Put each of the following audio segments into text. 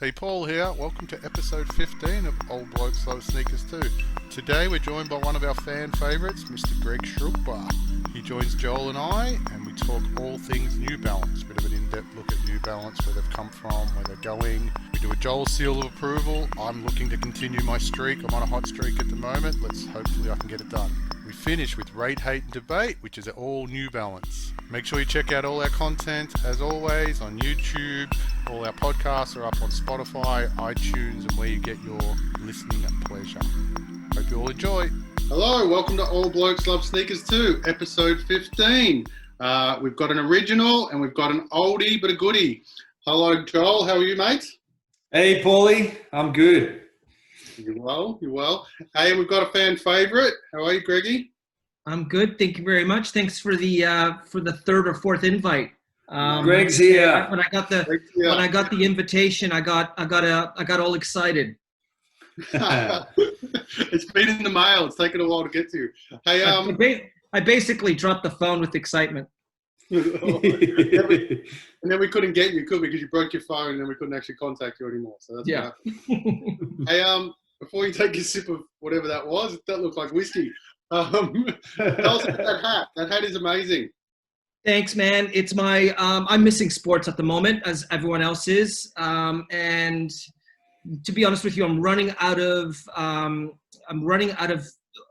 Hey, Paul here. Welcome to episode 15 of Old Blokes Love Sneakers Too. Today we're joined by one of our fan favourites, Mr. Greg Szopa. He joins Joel and I, and we talk all things New Balance. A bit of an in-depth look at New Balance, where they've come from, where they're going. We do a Joel seal of approval. I'm looking to continue my streak. I'm on a hot streak at the moment. Hopefully I can get it done. We finish with Rate, Hate and Debate, which is all New Balance. Make sure you check out all our content, as always, on YouTube. All our podcasts are up on Spotify, iTunes, and where you get your listening pleasure. Hope you all enjoy. Hello, welcome to All Blokes Love Sneakers Too, episode 15. We've got an original and we've got an oldie but a goodie. Hello, Joel. How are you, mate? Hey, Paulie. I'm good. You well? You well? Hey, we've got a fan favourite. How are you, Greggy? I'm good. Thank you very much. Thanks for the third or fourth invite. Greg's here. When I got the invitation, I got all excited. It's been in the mail. It's taken a while to get to. Hey, I basically dropped the phone with excitement. And then we couldn't get you, could we? Because you broke your phone, and then we couldn't actually contact you anymore. So that's yeah. Hey, before you take a sip of whatever that was, that looked like whiskey. Tell us about that hat. That hat is amazing. Thanks, man. It's my I'm missing sports at the moment, as everyone else is, and to be honest with you, I'm running out of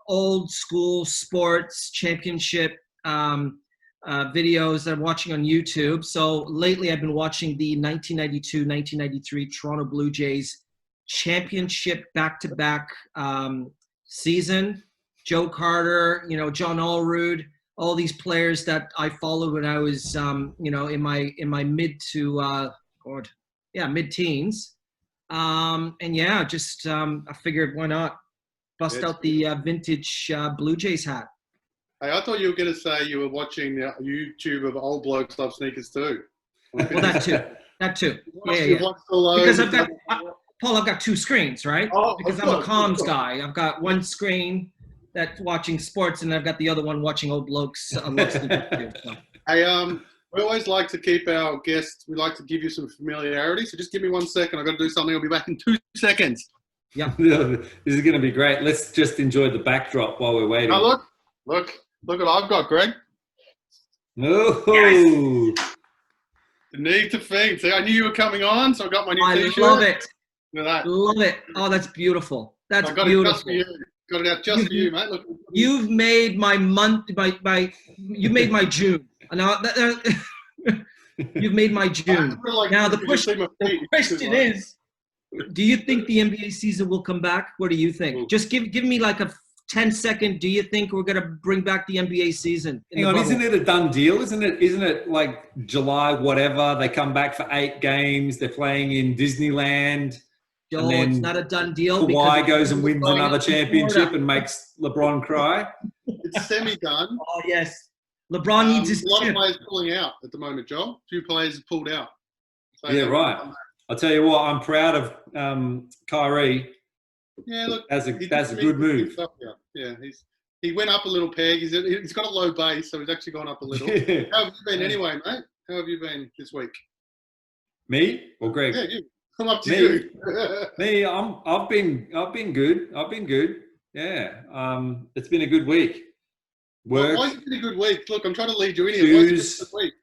old school sports championship videos that I'm watching on YouTube. So lately, I've been watching the 1992-1993 Toronto Blue Jays championship back-to-back season. Joe Carter, John Allrood, all these players that I followed when I was, in my mid-teens. I figured why not bust out the vintage Blue Jays hat. Hey, I thought you were going to say you were watching the YouTube of Old Blokes Love Sneakers Too. Well, that too. Yeah. Because I've got two screens, right? Because I'm a comms guy. I've got one screen that's watching sports, and I've got the other one watching Old Blokes Love Sneakers Too. So. Hey, we always like to keep our guests, we like to give you some familiarity. So just give me 1 second. I've got to do something. I'll be back in 2 seconds. Yeah. This is going to be great. Let's just enjoy the backdrop while we're waiting. Now look what I've got, Greg. Oh. Yes. The need to feed. See, I knew you were coming on, so I got my new t-shirt. I love it. Look at that. Love it. Oh, that's beautiful. That's I got beautiful. it just for you. Got it out just for you, mate. Look. You've made my month, you made my June. Now, you've made my June. Now the question is, do you think the NBA season will come back? What do you think? Ooh. Just give me like a 10-second. Do you think we're gonna bring back the NBA season? Hang on, isn't it a done deal? Isn't it like July, whatever? They come back for 8 games. They're playing in Disneyland. Joel, it's not a done deal. Kawhi goes and wins another championship and makes LeBron cry. It's semi-done. Oh, yes. LeBron needs his A lot chip. of players pulling out at the moment, Joel. A few players have pulled out. So Yeah, right. I'll tell you what, I'm proud of Kyrie. Yeah, look. That's a good move. Yeah, he went up a little peg. He's got a low base, so he's actually gone up a little. Yeah. How have you been anyway, mate? How have you been this week? Me or Greg? Yeah, you. I'm up to Me. you. Me, I've been good. Yeah. It's been a good week. Work. Why has it been a good week? Look, I'm trying to lead you in here. Shoes, this week?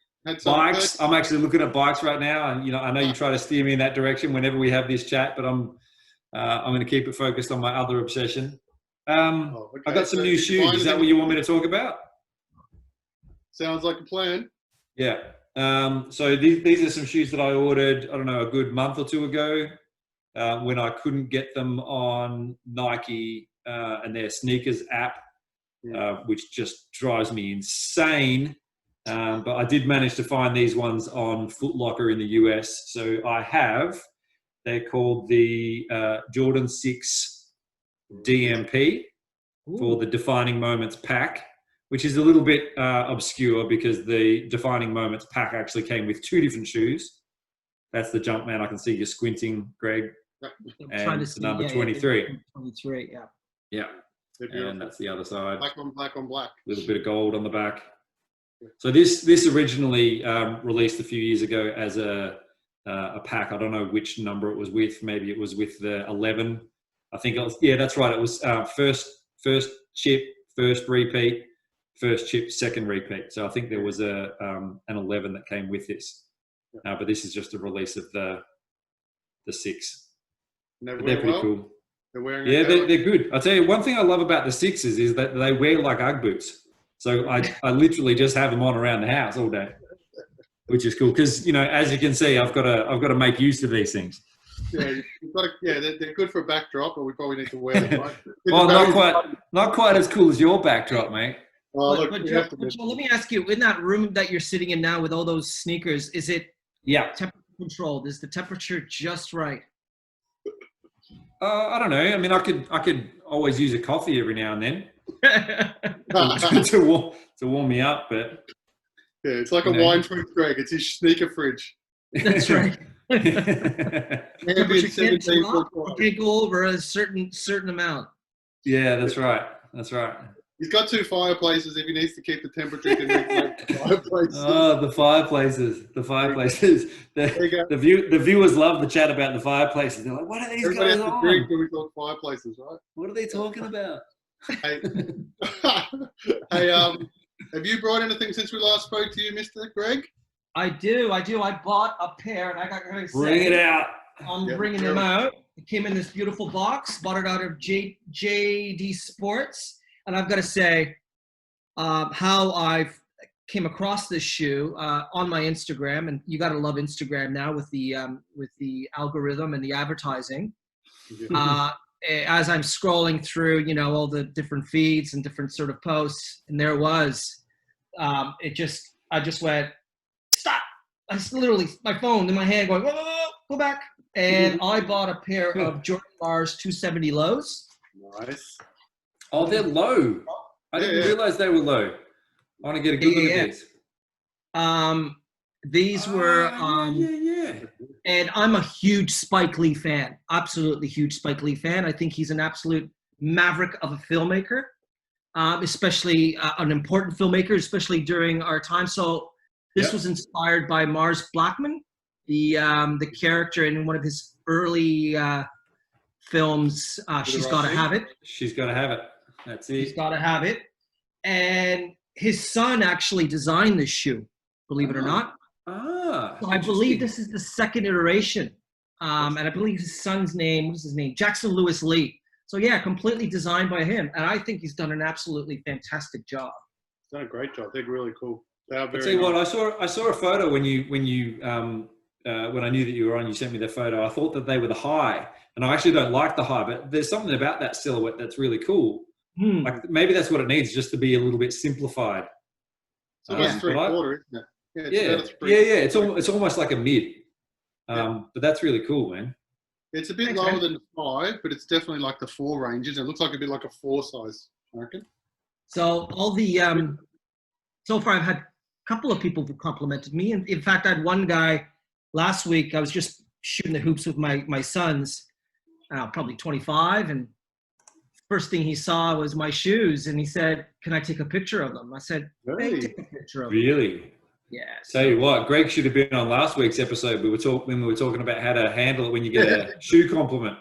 bikes. I'm actually looking at bikes right now, and I know you try to steer me in that direction whenever we have this chat, but I'm going to keep it focused on my other obsession. I got some new shoes. Is that what you want me to talk about? Sounds like a plan. Yeah. So these are some shoes that I ordered, I don't know, a good month or two ago when I couldn't get them on Nike and their sneakers app, which just drives me insane. But I did manage to find these ones on Foot Locker in the US. So they're called the Jordan 6 DMP for the Defining Moments pack, which is a little bit obscure because the Defining Moments pack actually came with 2 different shoes. That's the Jumpman. I can see you squinting, Greg. And it's the number 23. 23, yeah. Yeah. And that's the other side. Black on black. A little bit of gold on the back. So this originally released a few years ago as a a pack. I don't know which number it was with. Maybe it was with the 11. I think it was. Yeah, that's right. It was first chip, first repeat, first chip, second repeat. So I think there was an 11 that came with this. But this is just a release of the 6. They're pretty cool. They're wearing. Yeah, they're good. I'll tell you, one thing I love about the 6s is that they wear like Ugg boots. So I literally just have them on around the house all day, which is cool because, you know, as you can see, I've got to make use of these things. Yeah, they're good for a backdrop, but we probably need to wear them. Right? Well, not quite as cool as your backdrop, mate. Well, look, but Joe, let me ask you: in that room that you're sitting in now with all those sneakers, is it temperature controlled? Is the temperature just right? I don't know. I mean, I could always use a coffee every now and then to warm me up, but yeah, it's like a wine fridge, Greg. It's his sneaker fridge. That's right. Ambient 17. You can't go over a certain amount. Yeah, that's right. He's got 2 fireplaces. If he needs to keep the temperature, he can make the fireplaces. Oh, the fireplaces. The viewers love the chat about the fireplaces. They're like, what are these guys on? Drink when we talk fireplaces, right? What are they talking about? Hey, have you brought anything since we last spoke to you, Mr. Greg? I do. I bought a pair, and I got to say, bring it out. I'm bringing them out. It came in this beautiful box. Bought it out of JD Sports. And I've got to say, how I've came across this shoe on my Instagram, and you got to love Instagram now with the algorithm and the advertising. As I'm scrolling through, you know, all the different feeds and different sort of posts, and there was, I just went, stop! I just literally, my phone in my hand going, whoa, go back, and I bought a pair of Jordan Mars 270 lows. Nice. Oh, they're low. I didn't realize they were low. I want to get a good look at these. These were, and I'm a huge Spike Lee fan, absolutely huge Spike Lee fan. I think he's an absolute maverick of a filmmaker, especially an important filmmaker, especially during our time. So this was inspired by Mars Blackman, the character in one of his early films. She's Gotta Have It. She's Gotta Have It. That's it. He's Gotta Have It. And his son actually designed this shoe, believe it or not. So I believe this is the second iteration. And I believe his son's name, what is his name? Jackson Lewis Lee. So yeah, completely designed by him. And I think he's done an absolutely fantastic job. He's done a great job. They're really cool. They are very I'll tell you what, I saw a photo when I knew that you were on, you sent me the photo. I thought that they were the high. And I actually don't like the high, but there's something about that silhouette that's really cool. Like maybe that's what it needs, just to be a little bit simplified. So that's 3/4, isn't it? It's almost like a mid. But that's really cool, man. It's a bit lower than the 5, but it's definitely like the 4 ranges. It looks like a bit like a 4 size, I reckon. So all the so far I've had a couple of people who complimented me, and in fact I had one guy last week. I was just shooting the hoops with my sons, probably 25, and first thing he saw was my shoes, and he said, "Can I take a picture of them?" I said, Really? "Take a picture of them." Really? Yeah. Tell you what, Greg should have been on last week's episode. We were talking about how to handle it when you get a shoe compliment.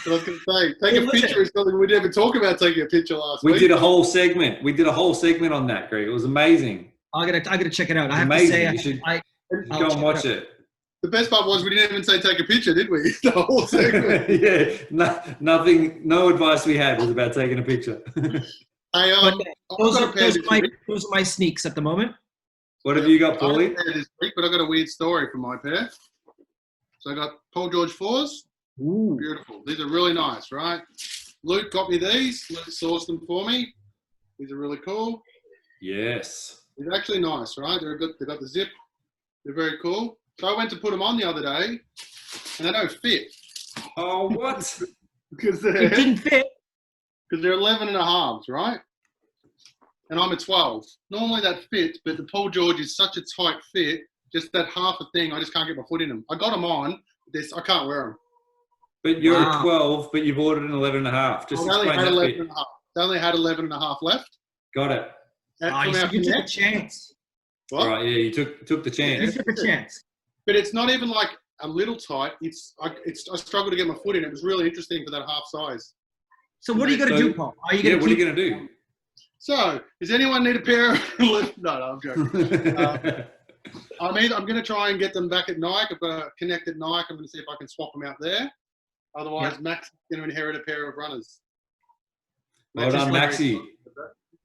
So I was going to say, take a picture is something we didn't talk about. Taking a picture last week. We did a whole segment. On that, Greg. It was amazing. I gotta check it out. I have amazing. to say, you should go and watch it. The best part was we didn't even say take a picture, did we? The whole segment. No advice we had was about taking a picture. Those are my sneaks at the moment. What have you got, Paulie? This week, but I got a weird story for my pair. So I got Paul George 4s. Ooh. Beautiful. These are really nice, right? Luke got me these. Luke sourced them for me. These are really cool. Yes. They're actually nice, right? They've got the zip. They're very cool. So I went to put them on the other day, and they don't fit. Oh, what? Because it didn't fit. Because they're 11 and a halves, right? And I'm a 12. Normally that fits, but the Paul George is such a tight fit, just that half a thing, I just can't get my foot in them. I got them on, I can't wear them. But you're a 12, but you've ordered an 11 and a half. Just I only had 11 and a half. They only had 11 and a half left. Got it. You took a chance. What? Right, yeah, you took the chance. You took a chance. but it's not even like a little tight. I struggle to get my foot in. It was really interesting for that half size. So what are you going to do, Paul? Are you going to what are you going to do? So, does anyone need a pair of... No, I'm joking. I'm going to try and get them back at Nike. I've got a connect at Nike. I'm going to see if I can swap them out there. Otherwise, Max is going to inherit a pair of runners. Well done, Maxi.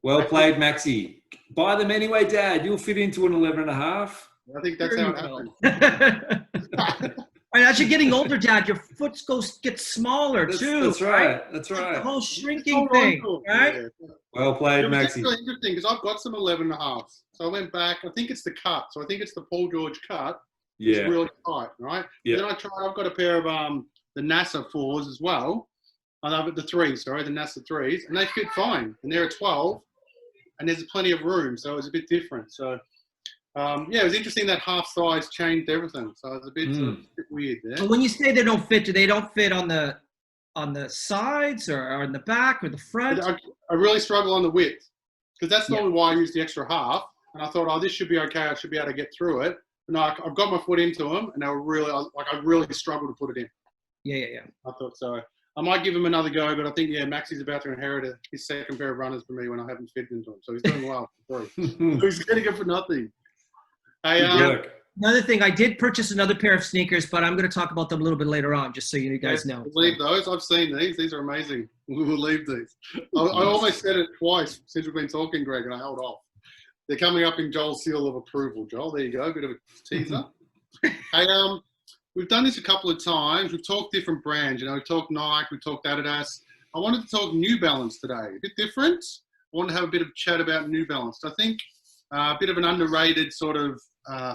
Well played, Maxi. Buy them anyway, Dad. You'll fit into an 11.5. I think that's how it happens. And as you're getting older, Dad, your foot gets smaller too. That's right. That's like right. the whole shrinking thing, right? Yeah. Well played, Maxi. It's really interesting because I've got some 11.5s. So I went back. I think it's the cut. So I think it's the Paul George cut. Yeah. It's really tight, right? Yeah. Then I've got a pair of the NASA 4s as well. I love it, the NASA 3s, and they fit fine. And they're a 12, and there's plenty of room, so it was a bit different. So. It was interesting that half size changed everything. So it was a bit, sort of, a bit weird there. So when you say they don't fit, do they don't fit on the sides or in the back or the front? I really struggle on the width because that's normally why I use the extra half. And I thought, this should be okay. I should be able to get through it. But no, I've got my foot into them, and they were really I really struggled to put it in. Yeah. I thought so. I might give him another go, but I think Maxi's about to inherit his second pair of runners for me when I haven't fitted into him. So he's doing well. He's getting it for nothing. Hey, another thing, I did purchase another pair of sneakers, but I'm going to talk about them a little bit later on, just so you guys know. We'll leave those. I've seen these. These are amazing. We will leave these. I almost said it twice since we've been talking, Greg, and I held off. They're coming up in Joel's seal of approval. Joel, there you go. A bit of a teaser. Hey, we've done this a couple of times. We've talked different brands. We've talked Nike. We've talked Adidas. I wanted to talk New Balance today. A bit different. I wanted to have a bit of chat about New Balance. I think a bit of an underrated sort of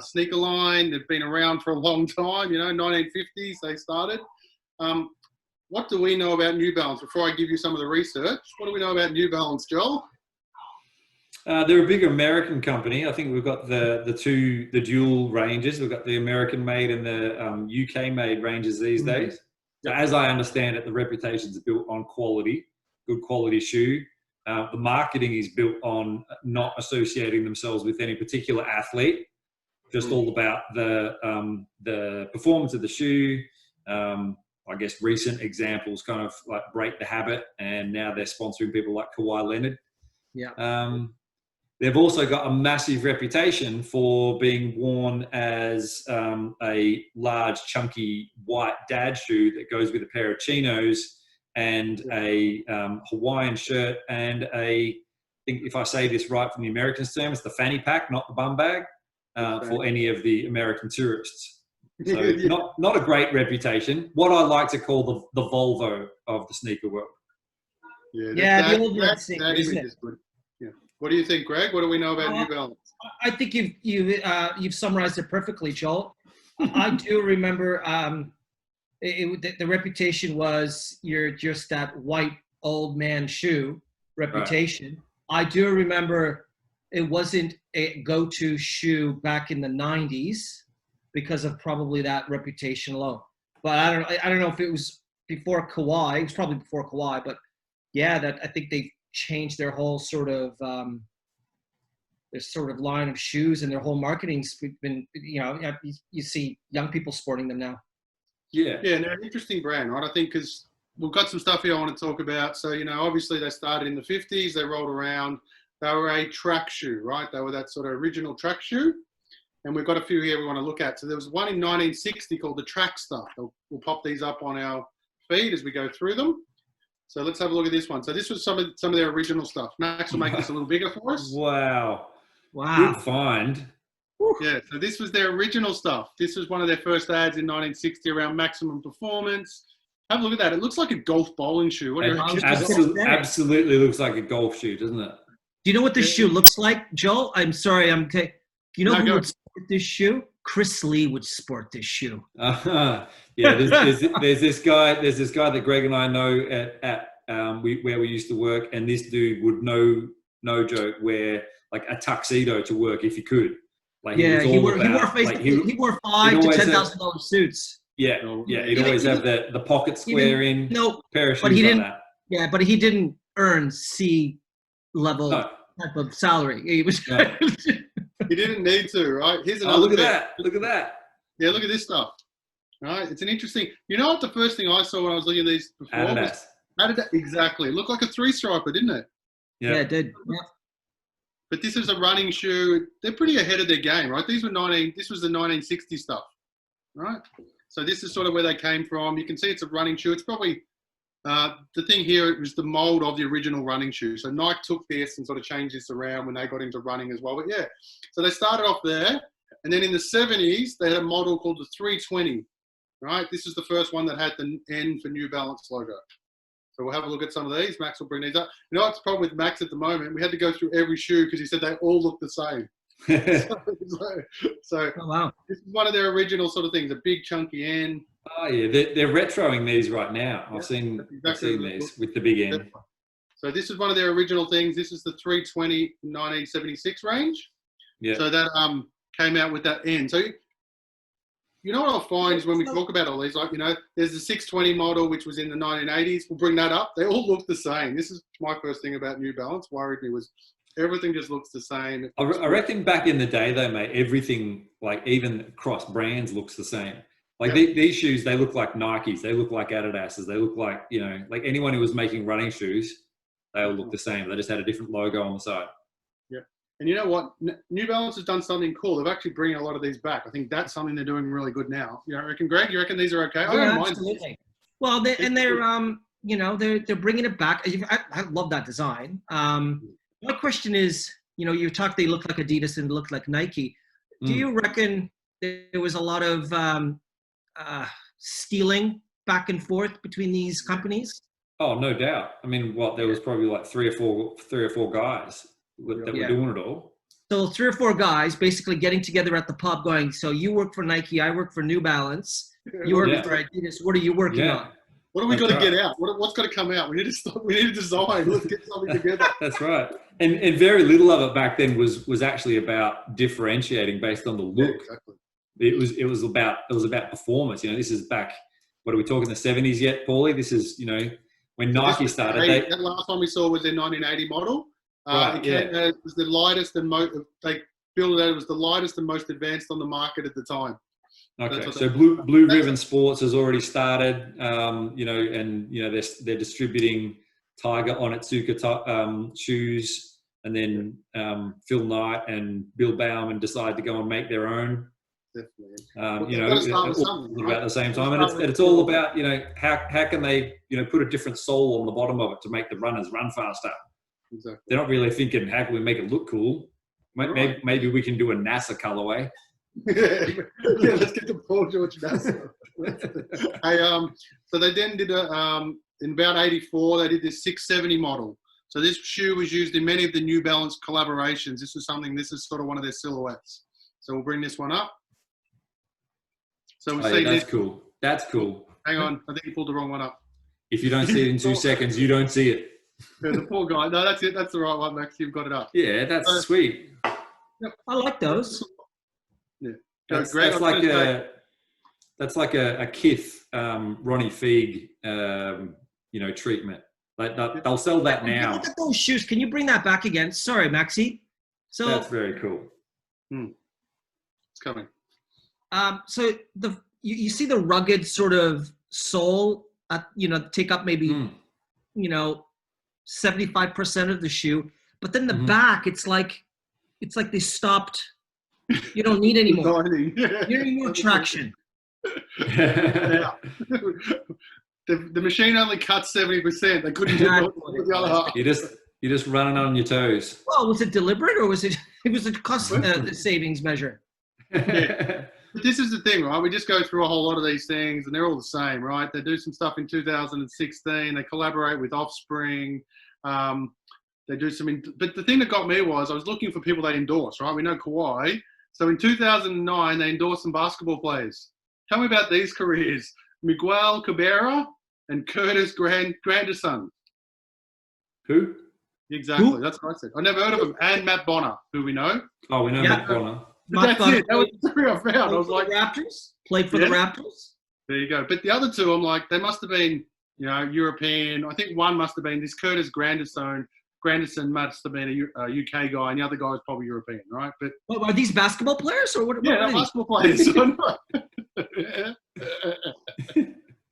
sneaker line. They've been around for a long time, 1950s they started. What do we know about New Balance? Before I give you some of the research, what do we know about New Balance, Joel? They're a big American company. I think we've got the dual ranges. We've got the American made and the UK made ranges these days. So as I understand it, the reputation is built on quality, good quality shoe. The marketing is built on not associating themselves with any particular athlete. Just all about the performance of the shoe. I guess recent examples kind of like break the habit, and now they're sponsoring people like Kawhi Leonard. Yeah. They've also got a massive reputation for being worn as a large, chunky white dad shoe that goes with a pair of chinos and a Hawaiian shirt and I think if I say this right from the Americans' term, it's the fanny pack, not the bum bag. For any of the American tourists. So not a great reputation. What I like to call the Volvo of the sneaker world. The old sneaker, isn't it? Good. Yeah. What do you think, Greg? What do we know about New Balance? I think you've summarized it perfectly, Joel. I do remember the reputation was you're just that white old man shoe reputation. Right. I do remember it wasn't a go-to shoe back in the 90s because of probably that reputation alone. But I don't know if it was before Kawhi. It was probably before Kawhi. But I think they changed their whole sort of line of shoes, and their whole marketing's been you see young people sporting them now. Yeah, and they're an interesting brand, right? I think because we've got some stuff here I want to talk about. So obviously they started in the 50s. They rolled around. They were a track shoe, right? They were that sort of original track shoe. And we've got a few here we want to look at. So there was one in 1960 called the Trackstar. We'll pop these up on our feed as we go through them. So let's have a look at this one. So this was some of their original stuff. Max will make this a little bigger for us. Wow. Good find. Yeah, so this was their original stuff. This was one of their first ads in 1960 around maximum performance. Have a look at that. It looks like a golf bowling shoe. What do you reckon? Absolutely looks like a golf shoe, doesn't it? Do you know what this shoe looks like, Joel? I'm sorry. You know who would sport this shoe? Chris Lee would sport this shoe. Yeah, there's this guy that Greg and I know at where we used to work, and this dude would no joke wear like a tuxedo to work if he could. Like he wore $5,000 to $10,000 suits. Yeah, he'd always have the pocket square in. Pair of shoes like that. Yeah, but he didn't earn C level type of salary. He was. He didn't need to, right? Here's another. Look at that! Yeah, look at this stuff. Right, it's an interesting. You know what? The first thing I saw when I was looking at these before Adidas. was Adidas. Exactly, it looked like a three-striper, didn't it? Yeah, it did. Yeah. But this is a running shoe. They're pretty ahead of their game, right? This was the 1960 stuff, right? So this is sort of where they came from. You can see it's a running shoe. It's probably the thing here is the mold of the original running shoe. So Nike took this and sort of changed this around when they got into running as well. But yeah, so they started off there, and then in the 70s they had a model called the 320. Right, this is the first one that had the N for New Balance logo. So we'll have a look at some of these. Max will bring these up. You know what's the problem with Max at the moment? We had to go through every shoe because he said they all look the same. So Oh, wow. this is one of their original sort of things, a big chunky N. Oh yeah, they're retroing these right now. I've seen these with the big N. So this is one of their original things. This is the 320 1976 range. Yeah. So that came out with that N. So you know what I'll find is when we talk about all these, like, you know, there's the 620 model, which was in the 1980s. We'll bring that up. They all look the same. This is my first thing about New Balance. Worried me was everything just looks the same. I reckon back in the day, though, mate, everything, like even across brands, looks the same. Like these shoes, they look like Nikes. They look like Adidas's. They look like, you know, like anyone who was making running shoes, they all look the same. They just had a different logo on the side. And you know what? New Balance has done something cool. They're actually bringing a lot of these back. I think that's something they're doing really good now. You know, reckon, Greg? You reckon these are okay? I don't mind. Absolutely. Well, they're you know, they're bringing it back. I love that design. My question is, you know, you talked they look like Adidas and look like Nike. Do you reckon there was a lot of stealing back and forth between these companies? Oh, no doubt. I mean, there was probably like three or four guys that were doing it all. So 3 or 4 guys basically getting together at the pub going, so you work for Nike, I work for New Balance, you work for Adidas, what are you working on? What do we got to get out? What's got to come out? We need to design. Let's get something together. That's right. And very little of it back then was actually about differentiating based on the look. Yeah, exactly. It was about performance. You know, this is back, what are we talking, the 70s yet, Paulie? This is, you know, when Nike started. That last one we saw was their 1980 model. Right, it was the lightest and they built it out. It was the lightest and most advanced on the market at the time. Okay, so Blue Ribbon Sports has already started, you know, and you know they're distributing Tiger Onitsuka shoes, and then Phil Knight and Bill Bauman decided to go and make their own. Definitely. You know, about the same time, and it's all about, you know, how can they, you know, put a different sole on the bottom of it to make the runners run faster. Exactly. They're not really thinking, how can we make it look cool? Maybe we can do a NASA colorway. Yeah, let's get the Paul George NASA. So they then did in about 84, they did this 670 model. So this shoe was used in many of the New Balance collaborations. This is sort of one of their silhouettes. So we'll bring this one up. So we see that's cool. That's cool. Hang on, I think you pulled the wrong one up. If you don't see it in 2 seconds, you don't see it. Yeah, the poor guy. No, that's it. That's the right one, Max. You've got it up. Yeah, that's sweet. Yep. I like those. Yeah. That's like a Kith Ronnie Feig you know, treatment. Like they'll sell that now. Look at those shoes. Can you bring that back again? Sorry, Maxie. So that's very cool. It's coming. So you see the rugged sort of sole, you know, take up maybe you know 75% of the shoe, but then the back, it's like they stopped. You don't need any more. You don't need more traction. Yeah. The machine only cuts 70%. They couldn't do the other half. You're just running on your toes. Well, was it deliberate or was it a cost savings measure? Yeah. But this is the thing, right? We just go through a whole lot of these things, and they're all the same, right? They do some stuff in 2016. They collaborate with Offspring. They do some. But the thing that got me was I was looking for people they endorse, right? We know Kawhi. So in 2009, they endorsed some basketball players. Tell me about these careers: Miguel Cabrera and Curtis Granderson. Who? Exactly. Who? That's what I said. I never heard of them. And Matt Bonner, who we know. Oh, we know Matt Bonner. But that's it. That was the three I found. I was like, Raptors? Played for the Raptors? There you go. But the other two, I'm like, they must have been, you know, European. I think one must have been this Curtis Granderson. Granderson must have been a UK guy, and the other guy was probably European, right? But are these basketball players or what? Yeah, they're basketball players.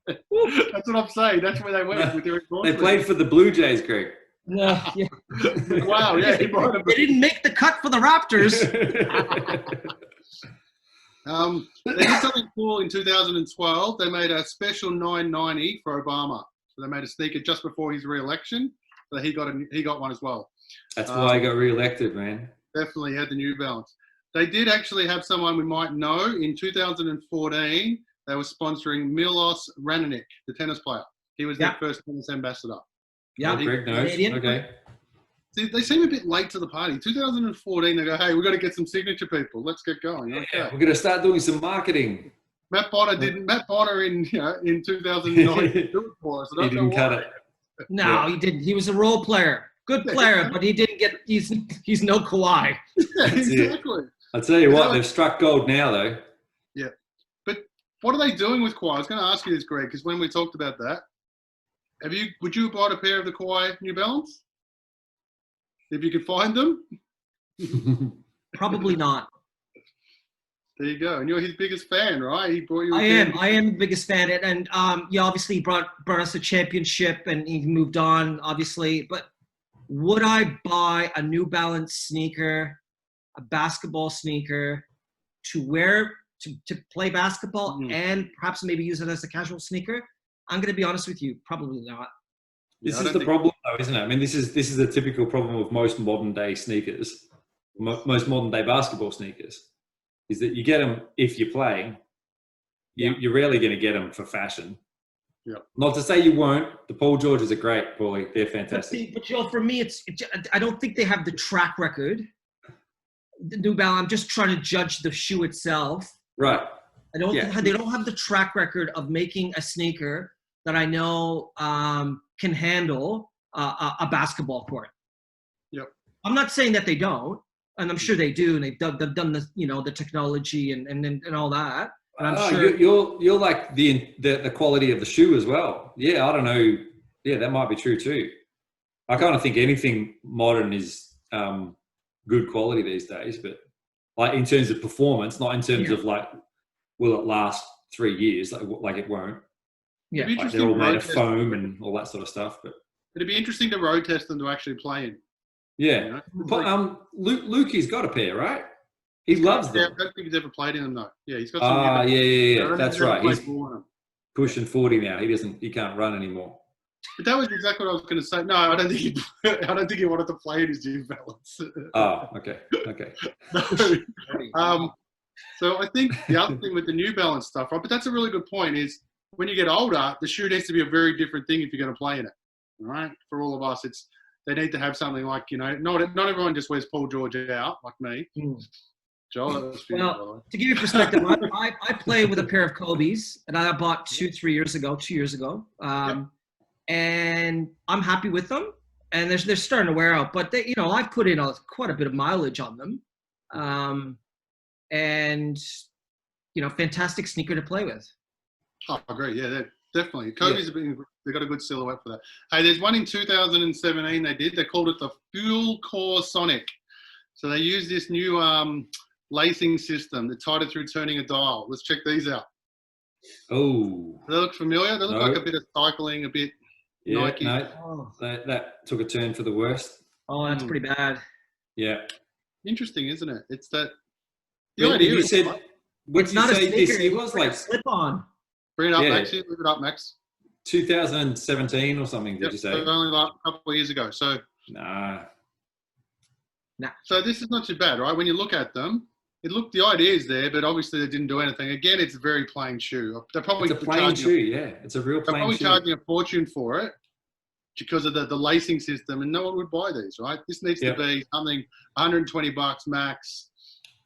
That's what I'm saying. That's where they went with their They endorsement. played for the Blue Jays, Greg. No, yeah. Wow, yeah, he might have They didn't make the cut for the Raptors. They did something cool in 2012. They made a special 990 for Obama. So they made a sneaker just before his re-election. So he got one as well. That's why I got re-elected, man. Definitely had the New Balance. They did actually have someone we might know. In 2014, they were sponsoring Milos Raonic, the tennis player. He was their first tennis ambassador. Yeah, Greg knows. Okay. See, they seem a bit late to the party. 2014, they go, hey, we've got to get some signature people. Let's get going. Yeah, okay. we're going to start doing some marketing. Matt Bonner in 2009 did it for us. He didn't cut it. No, he didn't. He was a role player. Good player, but he didn't get. He's no Kawhi. Yeah, exactly. I'll tell you what, they've struck gold now, though. Yeah, but what are they doing with Kawhi? I was going to ask you this, Greg, because when we talked about that, would you have bought a pair of the Kawhi New Balance if you could find them? Probably not. There you go, and you're his biggest fan, right? He brought you. I am the biggest fan, and yeah, obviously he brought us a championship, and he moved on, obviously. But would I buy a New Balance sneaker, a basketball sneaker, to wear to play basketball, and perhaps maybe use it as a casual sneaker? I'm going to be honest with you, probably not. This is the problem, though, isn't it? I mean, this is the typical problem of most modern day sneakers, most modern day basketball sneakers. Is that you get them if you're playing. You're rarely going to get them for fashion. Yeah. Not to say you won't. The Paul Georges are great, Paulie. They're fantastic. But Joe, for me, I don't think they have the track record. The New Balance, I'm just trying to judge the shoe itself. Right. They don't have the track record of making a sneaker that I know can handle a basketball court. Yep. I'm not saying that they don't. And I'm sure they do, and they've done the the technology and all that. And I'm sure you're like the quality of the shoe as well. Yeah, I don't know. Yeah, that might be true too. I kind of think anything modern is good quality these days, but like in terms of performance, not in terms of like will it last 3 years? Like it won't. Yeah, like they're all made of foam and all that sort of stuff. But it'd be interesting to road test them to actually play in. Yeah, but Lukey's got a pair, right? He loves them. Yeah, I don't think he's ever played in them though. Yeah, he's got some. Yeah. That's right. He's pushing 40 now. He can't run anymore. But that was exactly what I was going to say. No, I don't think he wanted to play in his New Balance. Oh, okay. So I think the other thing with the New Balance stuff, right? But that's a really good point. Is when you get older, the shoe needs to be a very different thing if you're going to play in it. All right, for all of us, they need to have something like, not everyone just wears Paul George out like me. Joel, that was well, to give you perspective, I play with a pair of Kobe's, and I bought 2 years ago. And I'm happy with them, and they're starting to wear out. But they, I've put in quite a bit of mileage on them, and fantastic sneaker to play with. Oh, I agree. Yeah, definitely. Kobe's they got a good silhouette for that. Hey, there's one in 2017 they called it the Fuel Core Sonic. So they use this new lacing system that tied it through turning a dial. Let's check these out. Oh. Do they look familiar? They look like a bit of cycling, a bit Nike. No, that took a turn for the worst. Oh, that's pretty bad. Yeah. Interesting, isn't it? It's that. You said, it's not a sneaker. It was like slip-on. Bring it up, Max. Leave it up, Max. 2017 or something, did you say? Only like a couple of years ago. So. Nah. So this is not too bad, right? When you look at them, the idea is there, but obviously they didn't do anything. Again, it's a very plain shoe. They're probably it's a plain shoe, yeah. It's a real plain shoe. They're probably charging a fortune for it because of the lacing system, and no one would buy these, right? This needs to be something $120 max.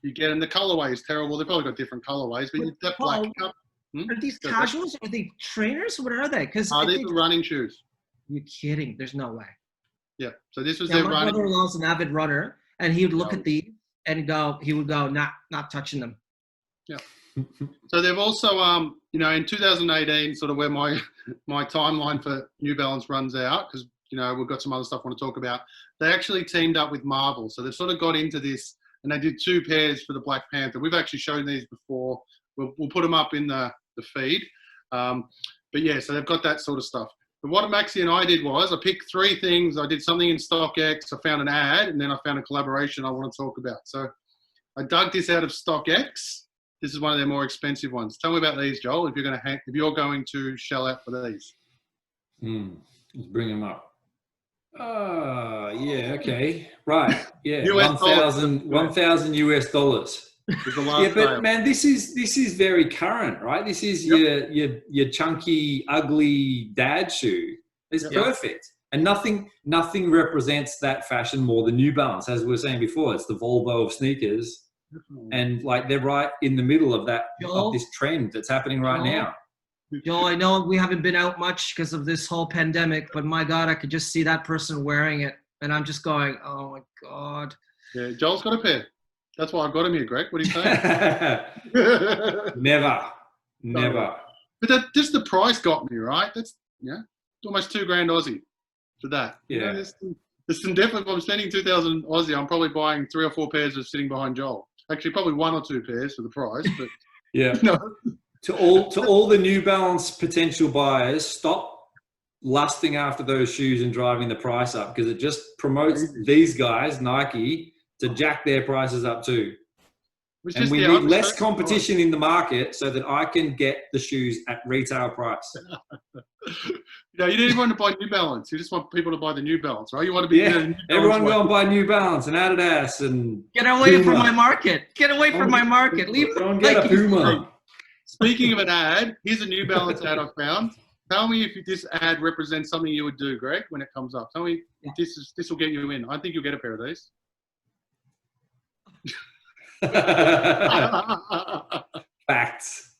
You get them. The colorway is terrible. They've probably got different colorways, but that black cup. Are these casuals? Are they trainers? What are they? Because these are running shoes. You're kidding. There's no way. Yeah. So this was their running. My brother-in-law's an avid runner, and he would look at these and he would go, not touching them. Yeah. So they've also, in 2018, sort of where my timeline for New Balance runs out, because, we've got some other stuff I want to talk about. They actually teamed up with Marvel. So they've sort of got into this, and they did 2 pairs for the Black Panther. We've actually shown these before we'll put them up in the feed. But yeah, so they've got that sort of stuff. But what Maxie and I did was I picked 3 things. I did something in StockX, I found an ad, and then I found a collaboration I want to talk about. So I dug this out of StockX. This is one of their more expensive ones. Tell me about these, Joel, if you're going to shell out for these. Let's bring them up. Yeah, okay. Right. Yeah. US $1,000 US. Yeah, but man, this is very current, right? This is your chunky, ugly dad shoe. It's perfect. And nothing represents that fashion more than New Balance, as we were saying before. It's the Volvo of sneakers. And like they're right in the middle of that of this trend that's happening right now. Joel, I know we haven't been out much because of this whole pandemic, but my God, I could just see that person wearing it. And I'm just going, oh my God. Yeah, Joel's got a pair. That's why I got him here, Greg. What are you saying? Never. But just the price got me, right? That's almost $2,000 Aussie for that. Yeah. There's some definitely. If I'm spending 2,000 Aussie, I'm probably buying 3 or 4 pairs of sitting behind Joel. Actually, probably 1 or 2 pairs for the price. But yeah. No. To all the New Balance potential buyers, stop lusting after those shoes and driving the price up, because it just promotes these guys, Nike, to jack their prices up too. And we need less competition in the market so that I can get the shoes at retail price. You don't even want to buy New Balance. You just want people to buy the New Balance, right? You want to be everyone go and buy New Balance and Adidas and get away from my market. Get away from my market. Leave. Don't get a Puma. Speaking of an ad, here's a New Balance ad I found. Tell me if this ad represents something you would do, Greg, when it comes up. Tell me if this will get you in. I think you'll get a pair of these. Facts.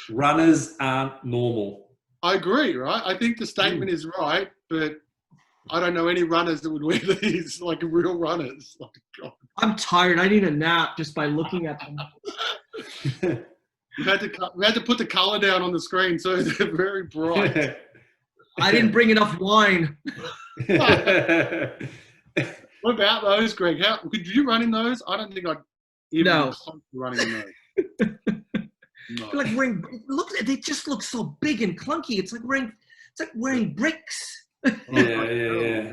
Runners aren't normal. I agree, right? I think the statement is right, but I don't know any runners that would wear these, like real runners. Like, God. I'm tired. I need a nap just by looking at them. We had to put the color down on the screen, so they're very bright. I didn't bring enough wine. What about those, Greg? Could you run in those? I don't think I'd even running in those. No. Like wearing, they just look so big and clunky. It's like wearing bricks. Yeah.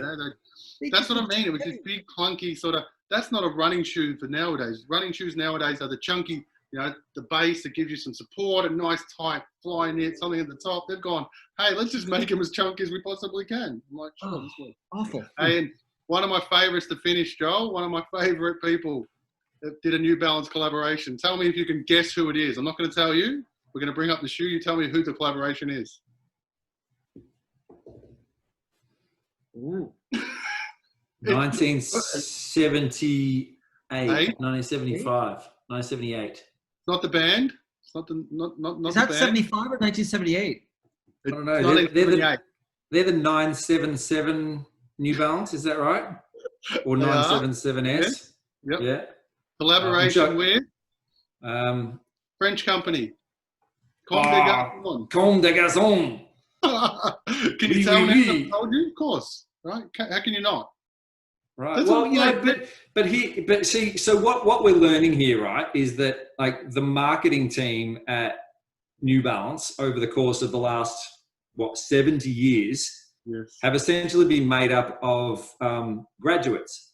That's what I mean. It was this big, clunky sort of. That's not a running shoe for nowadays. Running shoes nowadays are the chunky, the base that gives you some support, a nice tight fly knit, something at the top. They've gone, hey, let's just make them as chunky as we possibly can. I'm like, awful. And one of my favorites to finish, Joel, one of my favorite people that did a New Balance collaboration. Tell me if you can guess who it is. I'm not going to tell you. We're going to bring up the shoe. You tell me who the collaboration is. Ooh. 1978, 1975, 1978. Not the band. It's not the Is that the band. 75 or 1978? I don't know. They're the 977 New Balance. Is that right? Or 977S? Yep. Yeah. Collaboration with French company. Comme des Garçons. Can you tell me? I told you, of course. Right? How can you not? Right. That's but see, so what we're learning here, right, is that like the marketing team at New Balance over the course of the last 70 years have essentially been made up of graduates,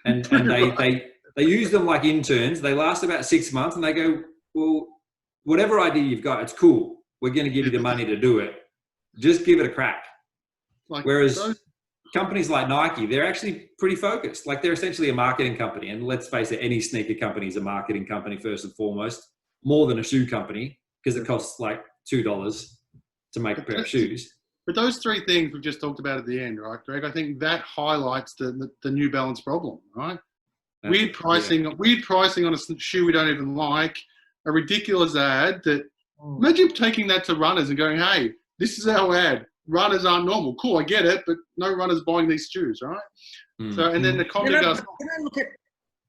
and they use them like interns. They last about 6 months, and they go, well, whatever idea you've got, it's cool. We're going to give you the money to do it. Just give it a crack. Whereas companies like Nike, they're actually pretty focused. Like they're essentially a marketing company. And let's face it, any sneaker company is a marketing company first and foremost, more than a shoe company, because it costs like $2 to make a pair of shoes. But those 3 things we've just talked about at the end, right, Greg? I think that highlights the New Balance problem, right? Weird pricing on a shoe we don't even like, a ridiculous ad that, imagine taking that to runners and going, hey, this is our ad. Runners aren't normal. Cool, I get it, but no runners buying these shoes, right? So, and then the comment goes.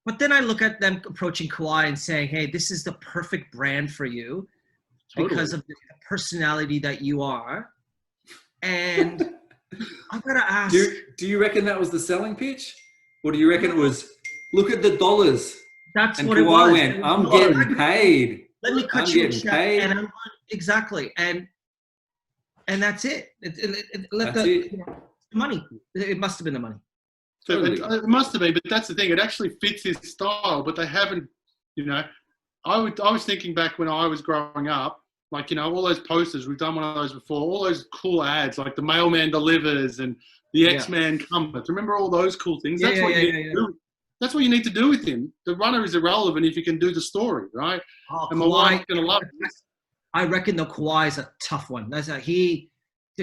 But then I look at them approaching Kawhi and saying, hey, this is the perfect brand for you because of the personality that you are. And I've got to ask. Do you reckon that was the selling pitch? Or do you reckon it was, look at the dollars? That's and what Kawhi it was. went, I'm getting paid. let me cut I'm you a getting check, paid. and exactly, and that's it. Let That's the it. money. It must have been the money. So Totally. it must have been, but that's the thing. It actually fits his style, but they haven't. You know, I was thinking back when I was growing up, like, all those posters. We've done one of those before. All those cool ads, like the mailman delivers and the X-Man cometh. Remember all those cool things? That's what you need to do. That's what you need to do with him. The runner is irrelevant if you can do the story, right? And my wife's gonna love this. I reckon the Kawhi is a tough one. That's to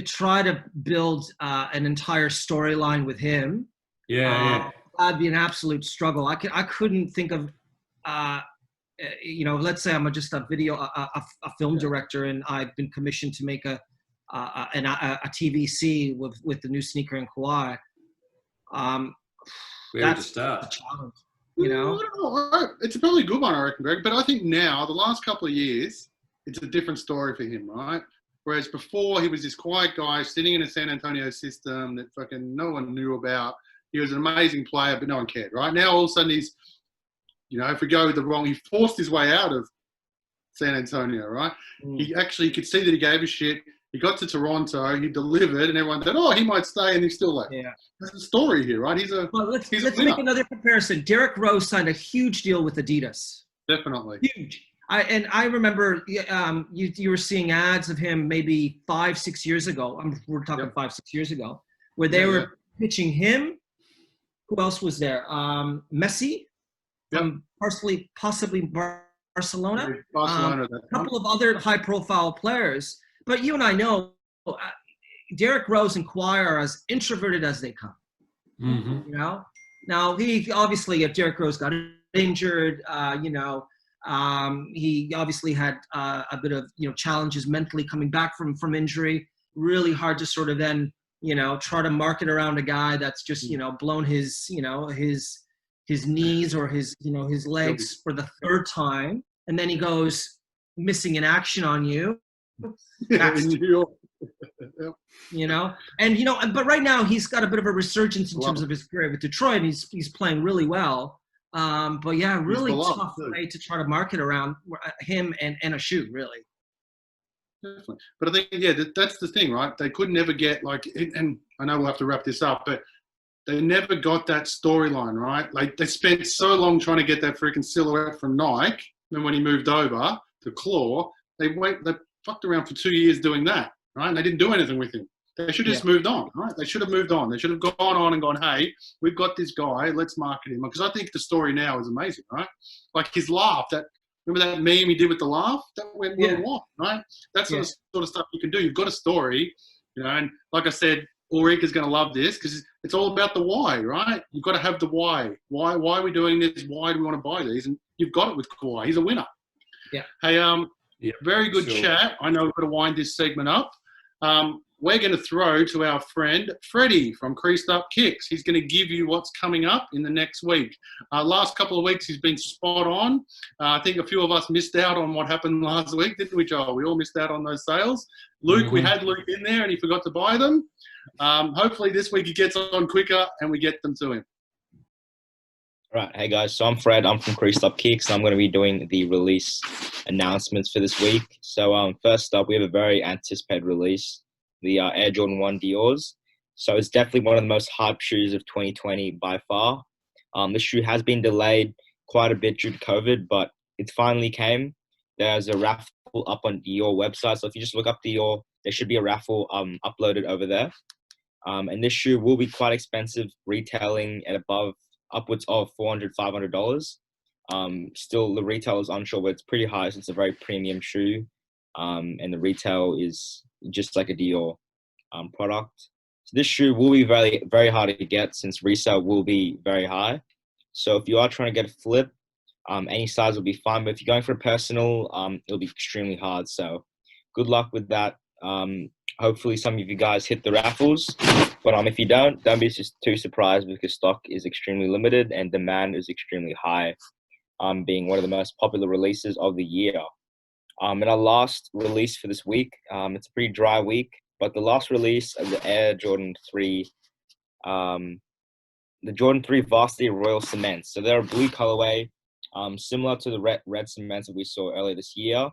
try to build an entire storyline with him. Yeah. That'd be an absolute struggle. I couldn't think of, let's say I'm just a film director, and I've been commissioned to make a TVC with the new sneaker and Kawhi. Where to That's start? a challenge, It's a probably good one, I reckon, Greg. But I think now, the last couple of years, it's a different story for him, right? Whereas before, he was this quiet guy sitting in a San Antonio system that fucking no one knew about. He was an amazing player, but no one cared, right? Now, all of a sudden, he's, if we go he forced his way out of San Antonio, right? He actually could see that he gave a shit. He got to Toronto, he delivered, and everyone said, "Oh, he might stay," and he's still left. Yeah. That's the story here, right? Let's make another comparison. Derrick Rose signed a huge deal with Adidas. Definitely. Huge. I remember you were seeing ads of him maybe 5-6 years ago. We're talking 5-6 years ago, where they were pitching him. Who else was there? Messi, possibly Barcelona. A couple of other high-profile players. But you and I know Derrick Rose and Kawhi are as introverted as they come. Mm-hmm. Now he obviously, if Derrick Rose got injured, he obviously had a bit of challenges mentally coming back from injury. Really hard to sort of then try to market around a guy that's just blown his knees or his legs for the third time, and then he goes missing in action on you. In New York. But right now he's got a bit of a resurgence in terms of his career with Detroit. He's playing really well. But yeah, really tough way to try to market around him and a shoe, really. Definitely. But I think, that's the thing, right? They could never get and I know we'll have to wrap this up, but they never got that storyline, right? Like, they spent so long trying to get that freaking silhouette from Nike. Then when he moved over to Claw, they fucked around for 2 years doing that, right? And they didn't do anything with him. They should have just moved on, right? They should have moved on. They should have gone on and gone, hey, we've got this guy, let's market him. Because I think the story now is amazing, right? Like his laugh, remember that meme he did with the laugh? That went worldwide, right? That's the sort of stuff you can do. You've got a story, and like I said, Ulrika's going to love this because it's all about the why, right? You've got to have the why. Why are we doing this? Why do we want to buy these? And you've got it with Kawhi. He's a winner. Yeah. Hey, very good chat. I know we've got to wind this segment up. We're going to throw to our friend Freddie from Creased Up Kicks. He's going to give you what's coming up in the next week. Last couple of weeks, he's been spot on. I think a few of us missed out on what happened last week, didn't we, Joel? We all missed out on those sales. Luke, we had Luke in there and he forgot to buy them. Hopefully this week he gets on quicker and we get them to him. Right. Hey, guys. So I'm Fred. I'm from Creased Up Kicks. I'm going to be doing the release announcements for this week. So first up, we have a very anticipated release, the Air Jordan 1 Dior's. So it's definitely one of the most hyped shoes of 2020 by far. This shoe has been delayed quite a bit due to COVID, but it finally came. There's a raffle up on Dior website. So if you just look up Dior, there should be a raffle uploaded over there. And this shoe will be quite expensive, retailing at upwards of $400, $500. Still, the retail is unsure, but it's pretty high. So it's a very premium shoe. And the retail is just like a Dior product. So this shoe will be very, very hard to get since resale will be very high. So if you are trying to get a flip, any size will be fine. But if you're going for a personal, it'll be extremely hard. So good luck with that. Hopefully some of you guys hit the raffles. But if you don't be just too surprised because stock is extremely limited and demand is extremely high, being one of the most popular releases of the year. And our last release for this week, it's a pretty dry week, but the last release of the Air Jordan 3, the Jordan 3 Varsity Royal Cement. So they're a blue colorway. similar to the red cements that we saw earlier this year,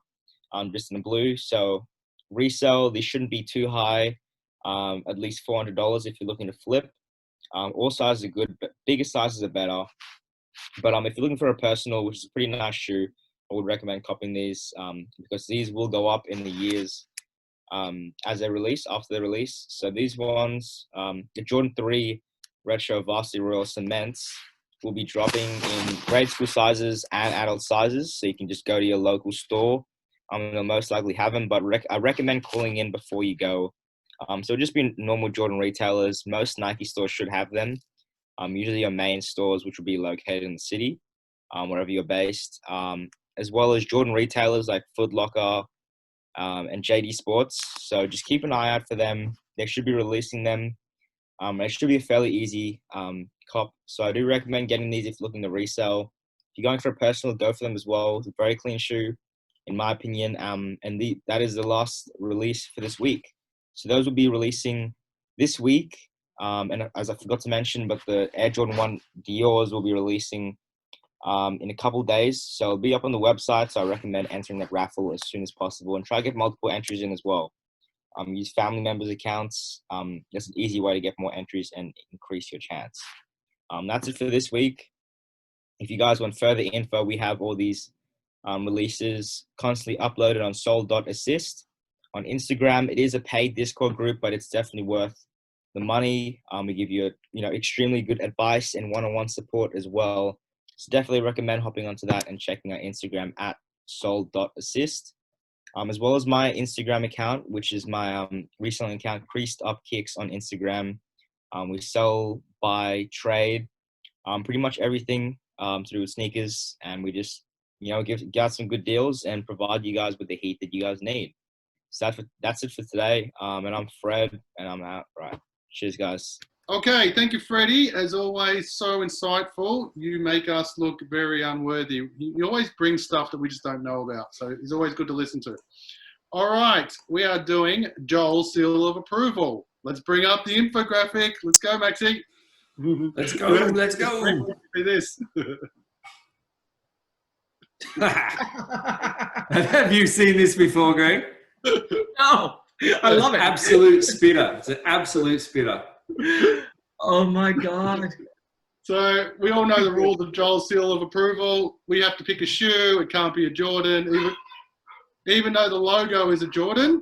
just in the blue. So resale, these shouldn't be too high, at least $400 if you're looking to flip. All sizes are good, but bigger sizes are better. But if you're looking for a personal, which is a pretty nice shoe, I would recommend copying these because these will go up in the years as they release, after they release. So these ones, the Jordan 3 Retro Varsity Royal Cements will be dropping in grade school sizes and adult sizes. So you can just go to your local store. They'll most likely have them, but I recommend calling in before you go. So just be normal Jordan retailers. Most Nike stores should have them. Usually your main stores, which will be located in the city, wherever you're based, as well as Jordan retailers like Foot Locker and JD Sports. So just keep an eye out for them. They should be releasing them. It should be a fairly easy cop. So I do recommend getting these if you're looking to resell. If you're going for a personal, go for them as well. It's a very clean shoe, in my opinion. And that is the last release for this week. So those will be releasing this week. And as I forgot to mention, but the Air Jordan 1 Dior's will be releasing in a couple days. So it'll be up on the website. So I recommend entering that raffle as soon as possible and try to get multiple entries in as well. Use family members' accounts. That's an easy way to get more entries and increase your chance. That's it for this week. If you guys want further info, we have all these releases constantly uploaded on soul.assist. On Instagram, it is a paid Discord group, but it's definitely worth the money. We give you extremely good advice and one-on-one support as well. So definitely recommend hopping onto that and checking out Instagram at soul.assist. As well as my Instagram account, which is my reselling account, Creased Up Kicks on Instagram. We sell, buy, trade, pretty much everything to do with sneakers, and we just give out some good deals and provide you guys with the heat that you guys need. So that's it for today. And I'm Fred, and I'm out. Right. Cheers, guys. Okay, thank you, Freddie. As always, so insightful. You make us look very unworthy. You always bring stuff that we just don't know about, so it's always good to listen to. All right, we are doing Joel's Seal of Approval. Let's bring up the infographic. Let's go, Maxie. Let's go. Let's go. This. Have you seen this before, Greg? No, I love it. Absolute spitter. It's an absolute spitter. Oh my God. So we all know the rules of Joel's Seal of Approval. We have to pick a shoe. It can't be a Jordan. Even though the logo is a Jordan,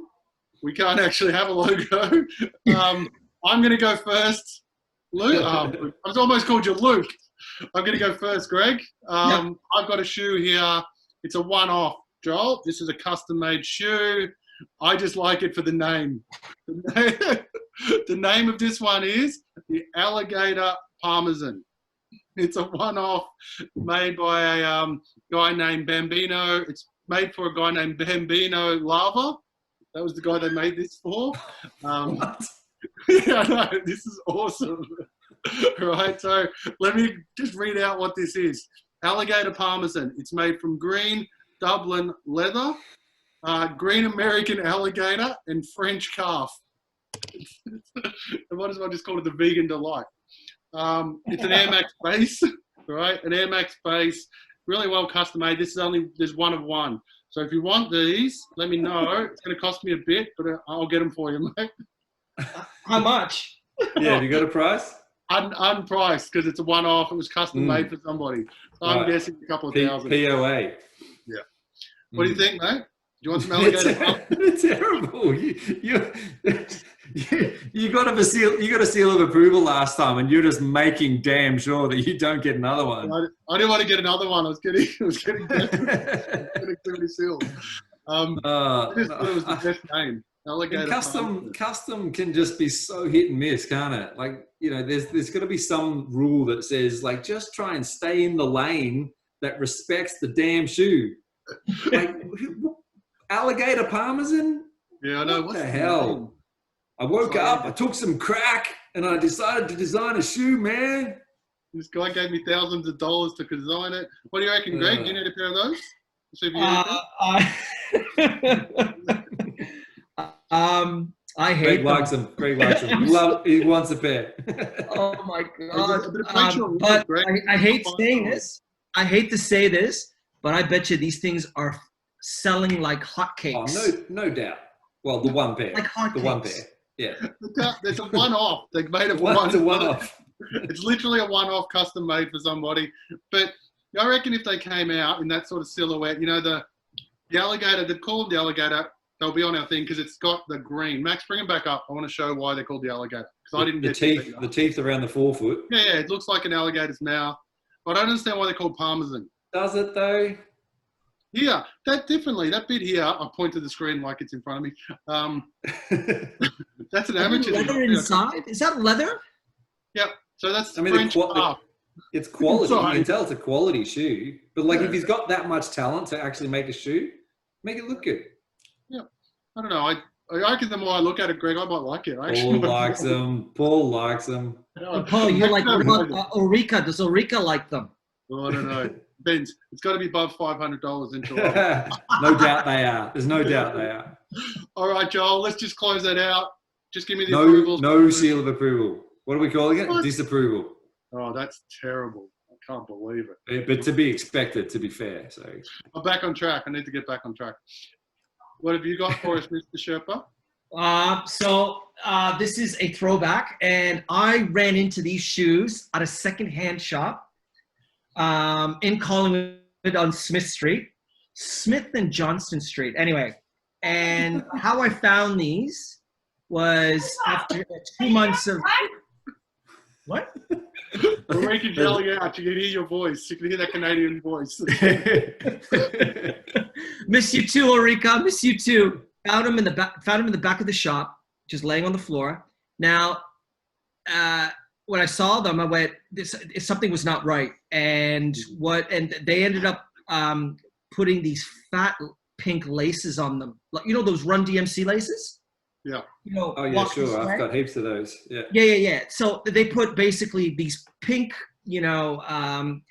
we can't actually have a logo. I'm going to go first. Luke, I was almost called you Luke. I'm going to go first, Greg. I've got a shoe here. It's a one-off, Joel. This is a custom-made shoe. I just like it for the name. The name of this one is the Alligator Parmesan. It's a one-off made by a guy named Bambino. It's made for a guy named Bambino Lava. That was the guy they made this for. What? Yeah, no, this is awesome. Right, so let me just read out what this is. Alligator Parmesan. It's made from green Dublin leather, green American alligator, and French calf. I might as well just call it the vegan delight. It's an Air Max base, right? An Air Max base, really well custom made. There's one of one. So if you want these, let me know. It's going to cost me a bit, but I'll get them for you, mate. How much? Yeah, have you got a price? Unpriced, because it's a one-off. It was custom made for somebody. So I'm guessing a couple of thousand. POA. Yeah. What do you think, mate? Do you want some alligator? They're terrible. You got a seal of approval last time, and you're just making damn sure that you don't get another one. I didn't want to get another one. I was getting too many seals. I just thought it was the best name. Alligator. Custom can just be so hit and miss, can't it? Like, there's got to be some rule that says, like, just try and stay in the lane that respects the damn shoe. Like, Alligator Parmesan? Yeah, I know. What the hell? I woke up, I took some crack, and I decided to design a shoe, man. This guy gave me thousands of dollars to design it. What do you reckon, Greg? Do you need a pair of those? I hate Greg likes them. Greg likes them. He wants a pair. Oh my God. But I hate saying this. I hate to say this, but I bet you these things are selling like Oh, hotcakes. no doubt. Well, the one pair. Like hotcakes. The one pair. Yeah. There's a one-off. They've made a It's a one-off. It's literally a one-off, custom made for somebody. But I reckon if they came out in that sort of silhouette, you know, the alligator, they're called the alligator. They'll be on our thing because it's got the green. Max, bring them back up. I want to show why they're called the alligator. Because I didn't get the teeth around the forefoot. Yeah, it looks like an alligator's mouth. But I don't understand why they're called parmesan. Does it though? Yeah, that differently. That bit here, I'll point to the screen like it's in front of me. That's an amateur. Leather inside? Is that leather? Yep. So that's French it's quality. You Sorry. can tell it's a quality shoe. But like, if he's got that much talent to actually make a shoe, make it look good. Yeah. I don't know. I reckon the more I look at it, Greg, I might like it. Paul likes them. Paul likes them. Paul, you're like, what about Ulrika? Does Ulrika like them? Well, I don't know. Benz, it's got to be above $500 in July. No doubt they are. There's no doubt they are. All right, Joel, let's just close that out. Just give me the approvals. No seal of approval. What are we calling it? What? Disapproval. Oh, that's terrible. I can't believe it. But to be expected, to be fair. So I'm back on track. I need to get back on track. What have you got for us, Mr. Sherpa? This is a throwback, and I ran into these shoes at a secondhand shop in Collingwood on Smith and Johnston Street. Anyway, and how I found these was after 2 months of what? We're making yelling out. You can hear your voice. You can hear that Canadian voice. Miss you too, Ulrika. Miss you too. Found him in the back of the shop, just laying on the floor. Now, when I saw them, I went, something was not right. And they ended up putting these fat pink laces on them. Like, you know those Run DMC laces? Yeah. You know, oh yeah, sure. I've got heaps of those. Yeah. Yeah. So they put basically these pink,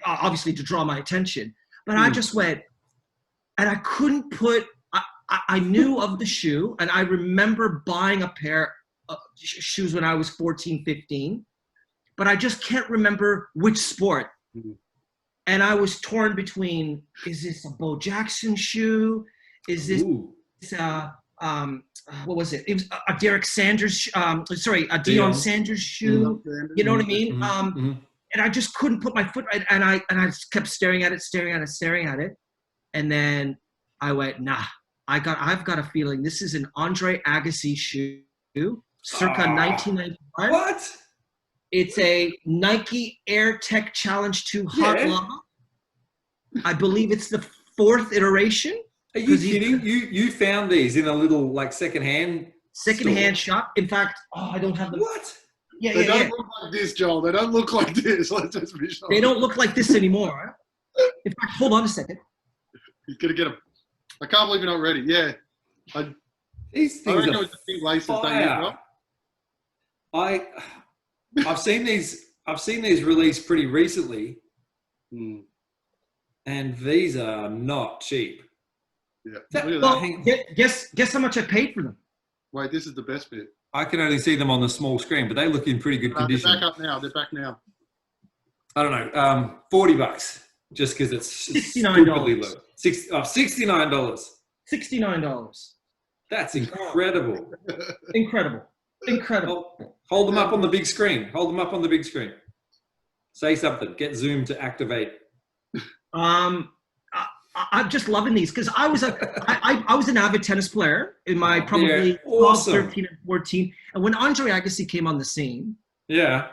obviously to draw my attention. But I just went, and I couldn't put. I knew of the shoe, and I remember buying a pair of shoes when I was 14, 15, but I just can't remember which sport. Mm-hmm. And I was torn between: is this a Bo Jackson shoe? Is this what was it? It was a Derek Sanders, a Deion Sanders shoe. You know what I mean? Mm-hmm. And I just couldn't put my foot right, and I kept staring at it, and then I went, nah. I've got a feeling this is an Andre Agassi shoe, circa 1995. What? It's a Nike Air Tech Challenge 2 Hot Lava. I believe it's the 4th iteration. Are you kidding? You found these in a little like secondhand shop. In fact, I don't have them. What? Yeah, they don't look like this, Joel. They don't look like this. Let's just be sure. They don't look like this anymore. In fact, hold on a second. He's gonna get them. I can't believe you're not ready. Yeah. These things are pink laces, fire. I've seen these released pretty recently, and these are not cheap. Yeah. Guess how much I paid for them. Wait, this is the best bit. I can only see them on the small screen, but they look in pretty good condition. They're back now. I don't know, $40, just because it's $69. low. $69. $69. That's incredible. Incredible. Hold them up on the big screen. Say something. Get Zoom to activate. I'm just loving these because I was an avid tennis player in my probably 12, 13, and 14. And when Andre Agassi came on the scene, a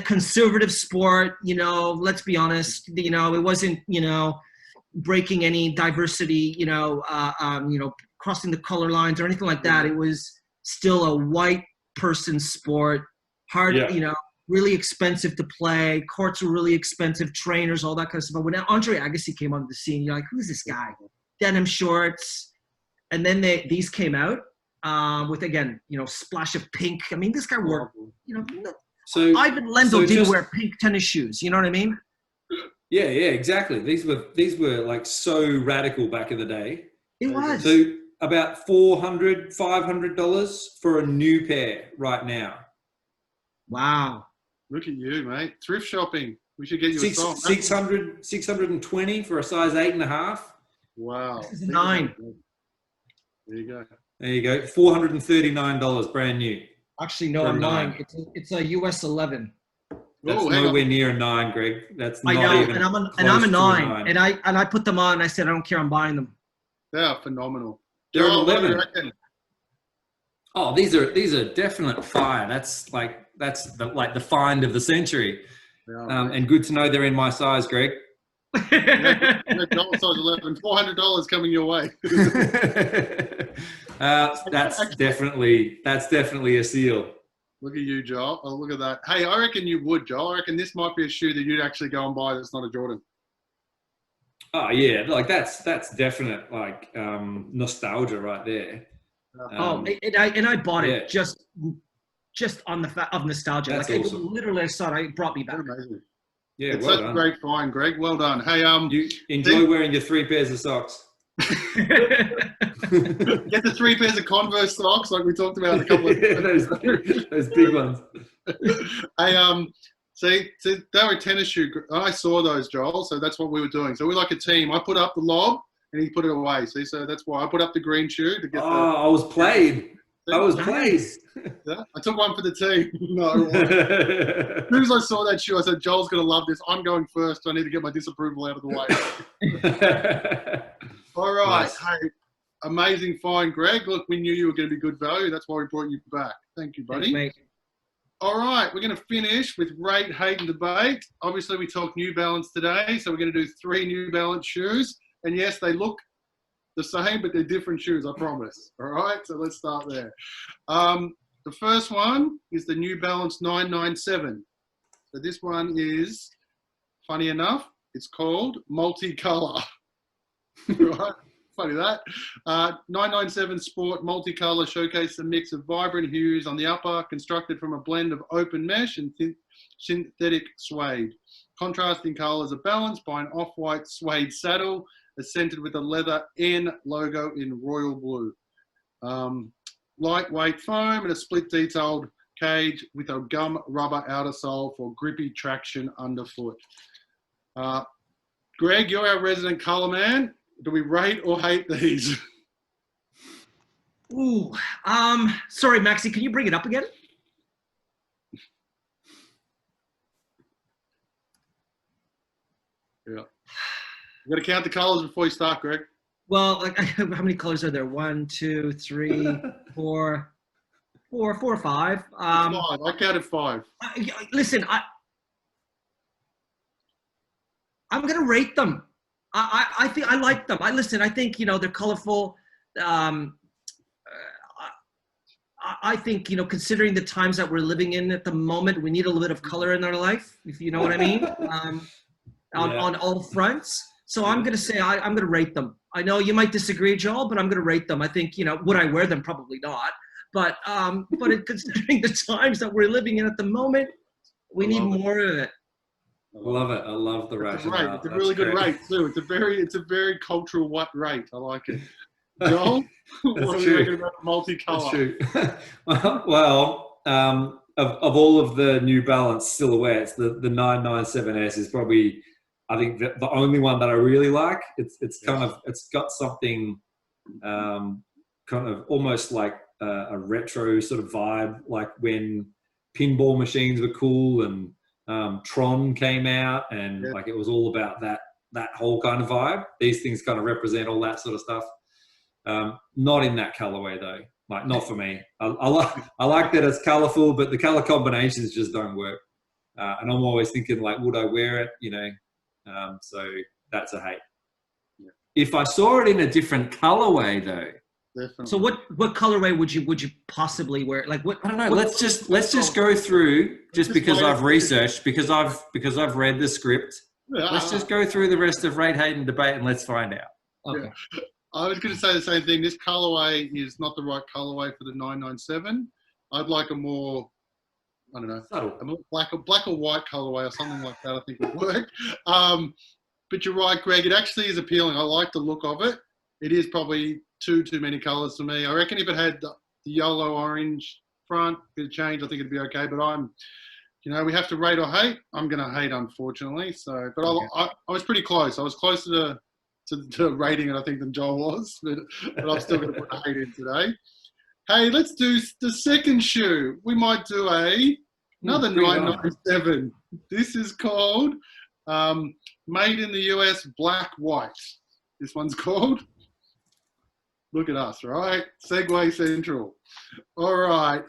conservative sport, let's be honest, it wasn't, breaking any diversity, crossing the color lines or anything like that. It was still a white person sport, hard, really expensive to play. Courts were really expensive, trainers, all that kind of stuff. But when Andre Agassi came onto the scene, you're like, who's this guy? Denim shorts. And then these came out with, again, splash of pink. I mean, this guy wore, so Ivan Lendl didn't wear pink tennis shoes. You know what I mean? Yeah, exactly. These were like so radical back in the day. It was. So about $400, $500 for a new pair right now. Wow. Look at you, mate. Thrift shopping. We should get you a sock. 620 for a size 8.5. Wow. This is a 9. There you go. There you go. $439, brand new. Actually, no, For I'm a lying. 9. It's a US 11. That's Oh, hang on. nowhere near a 9, Greg. That's I not know, even and I'm a close to 9, and I put them on. And I said I don't care. I'm buying them. They are phenomenal. They're an Joel, what do you 11. reckon? Oh, these are definite fire. That's the find of the century. Yeah, And good to know they're in my size, Greg. yeah, Joel size 11. $400 coming your way. That's definitely a seal. Look at you, Joel. Oh, look at that. Hey, I reckon you would, Joel. I reckon this might be a shoe that you'd actually go and buy that's not a Jordan. Oh yeah, like that's definite like nostalgia right there. And I bought it Yeah. just on the fact of nostalgia. That's Like awesome. literally, I saw it. It brought me back. Amazing. Yeah, It's well such a done. great find, Greg. Well done. Hey, You enjoy wearing your 3 pairs of socks. get the 3 pairs of Converse socks like we talked about a couple of those big ones. Hey, see, they were a tennis shoe. I saw those, Joel, so that's what we were doing. So we're like a team. I put up the lob and he put it away. See, so that's why I put up the green shoe to get I was played. I was played. Yeah, I took one for the team. No. As soon as I saw that shoe, I said, Joel's going to love this. I'm going first. I need to get my disapproval out of the way. All right. Nice. Hey, amazing find, Greg. Look, we knew you were going to be good value. That's why we brought you back. Thank you, buddy. Thanks, mate. All right. We're going to finish with rate, hate, and debate. Obviously, we talked New Balance today. So we're going to do 3 New Balance shoes. And yes, they look the same, but they're different shoes, I promise. All right. So let's start there. The first one is the New Balance 997. So this one is, funny enough, it's called Multicolor. Right? Funny that. 997 Sport Multicolor showcase a mix of vibrant hues on the upper, constructed from a blend of open mesh and synthetic suede. Contrasting colors are balanced by an off-white suede saddle, accented with a leather N logo in royal blue. Lightweight foam and a split detailed cage with a gum rubber outer sole for grippy traction underfoot. Greg, you're our resident color man. Do we rate or hate these? Ooh, sorry, Maxie, can you bring it up again? Yeah. You got to count the colors before you start, Greg. Well, like, how many colors are there? 1, 2, 3, 4, 5. 5. I counted 5. Listen, I'm gonna rate them. I think I like them. I think they're colorful. I think considering the times that we're living in at the moment, we need a little bit of color in our life, if you know what I mean. On all fronts. So I'm gonna say I'm gonna rate them. I know you might disagree, Joel, but I'm gonna rate them. I think would I wear them? Probably not. But considering the times that we're living in at the moment, we need more of it. I love it. I love the rationale. It's a really good rate too. It's a very cultural what rate. I like it. Joel, what are you thinking about multicolor? That's true. Well, of all of the New Balance silhouettes, the 997S is probably, I think, the only one that I really like. It's got something kind of almost like a retro sort of vibe, like when pinball machines were cool and Tron came out, and like it was all about that whole kind of vibe. These things kind of represent all that sort of stuff. Not in that colorway though. Like, not for me. I like that it's colorful, but the color combinations just don't work. And I'm always thinking, like, would I wear it? So that's a hate. Yeah. If I saw it in a different colorway though. Definitely. So what colorway would you possibly wear? Like what? I don't know. Let's just go through, just because I've researched, because I've read the script. Let's just go through the rest of rate, hate, and debate, and let's find out. Okay. Yeah. I was going to say the same thing. This colorway is not the right colorway for the 997. I'd like a more, I don't know, Subtle. a more black or white colorway or something like that. I think would work. But you're right, Greg. It actually is appealing. I like the look of it. It is probably too many colors for me. I reckon if it had the yellow orange front, it'd change. I think it'd be okay. But I'm You know, we have to rate or hate. I'm going to hate, unfortunately. So, but I was pretty close. I was closer to rating it, I think, than Joel was. But I'm still going to put a hate in today. Hey, let's do the second shoe. We might do another 997. This is called Made in the US Black White. This one's called. Look at us, right? Segway Central. All right.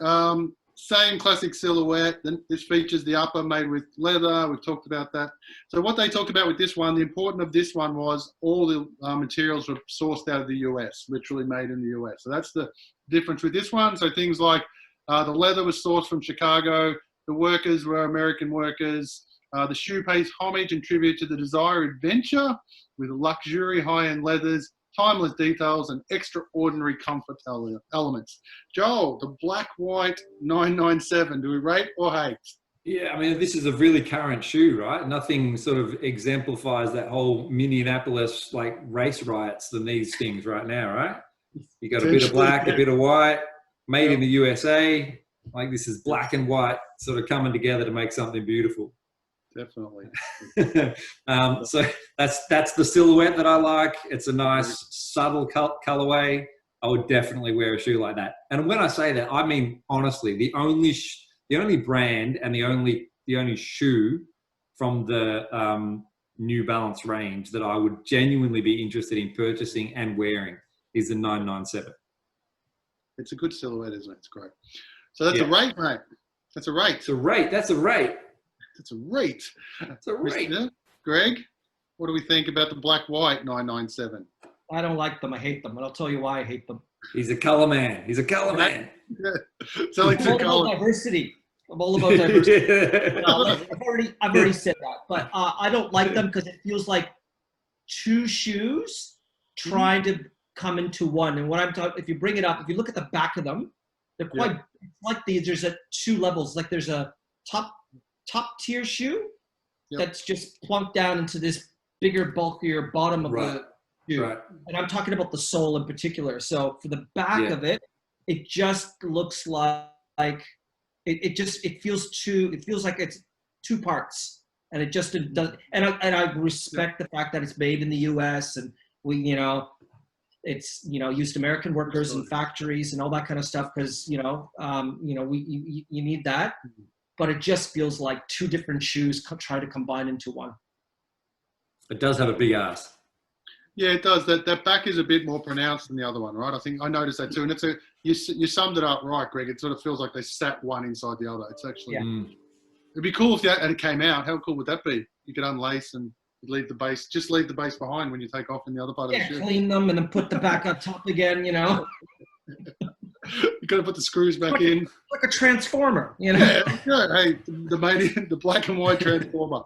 Same classic silhouette. Then this features the upper made with leather. We've talked about that. So what they talked about with this one, the important of this one was all the materials were sourced out of the US, literally made in the US. So that's the difference with this one. So things like the leather was sourced from Chicago. The workers were American workers. The shoe pays homage and tribute to the desire adventure with luxury high-end leathers, timeless details, and extraordinary comfort elements. Joel, the Black White 997, do we rate or hate? Yeah, I mean, this is a really current shoe, right? Nothing sort of exemplifies that whole Minneapolis like race riots than these things right now, right? You got a bit of black, a bit of white, made in the USA. Like this is black and white sort of coming together to make something beautiful. Definitely. So that's the silhouette that I like. It's a nice subtle colorway. I would definitely wear a shoe like that. And when I say that, I mean honestly, the only brand and the only shoe from the New Balance range that I would genuinely be interested in purchasing and wearing is the 997. It's a good silhouette, isn't it? It's great. So that's a rate, mate. That's a rate. It's a rate. That's a rate. It's a rate. It's a rate. Greg, what do we think about the Black White 997? I don't like them. I hate them. And I'll tell you why I hate them. He's a color man. He's a color man. It's only two I'm all colors. about diversity. I'm all about diversity. I've already said that. But I don't like them because it feels like two shoes trying to come into one. And what I'm talking, if you bring it up, if you look at the back of them, they're quite like these. There's two levels. Like there's a top tier shoe that's just plunked down into this bigger, bulkier bottom of the shoe. Right. And I'm talking about the sole in particular. So for the back of it, it just looks like it feels like it's two parts. And it just does. And I respect the fact that it's made in the US and we, it's, used American workers in factories and all that kind of stuff. Cause you need that. But it just feels like two different shoes try to combine into one. It does have a big ass. Yeah, it does. That back is a bit more pronounced than the other one, right? I think I noticed that too. And you summed it up right, Greg. It sort of feels like they sat one inside the other. It's actually, it'd be cool if it came out. How cool would that be? You could unlace and leave the base behind when you take off in the other part of the shoe. Clean them and then put the back on top again, You got to put the screws back in. Like a transformer, Yeah, hey, the black and white transformer.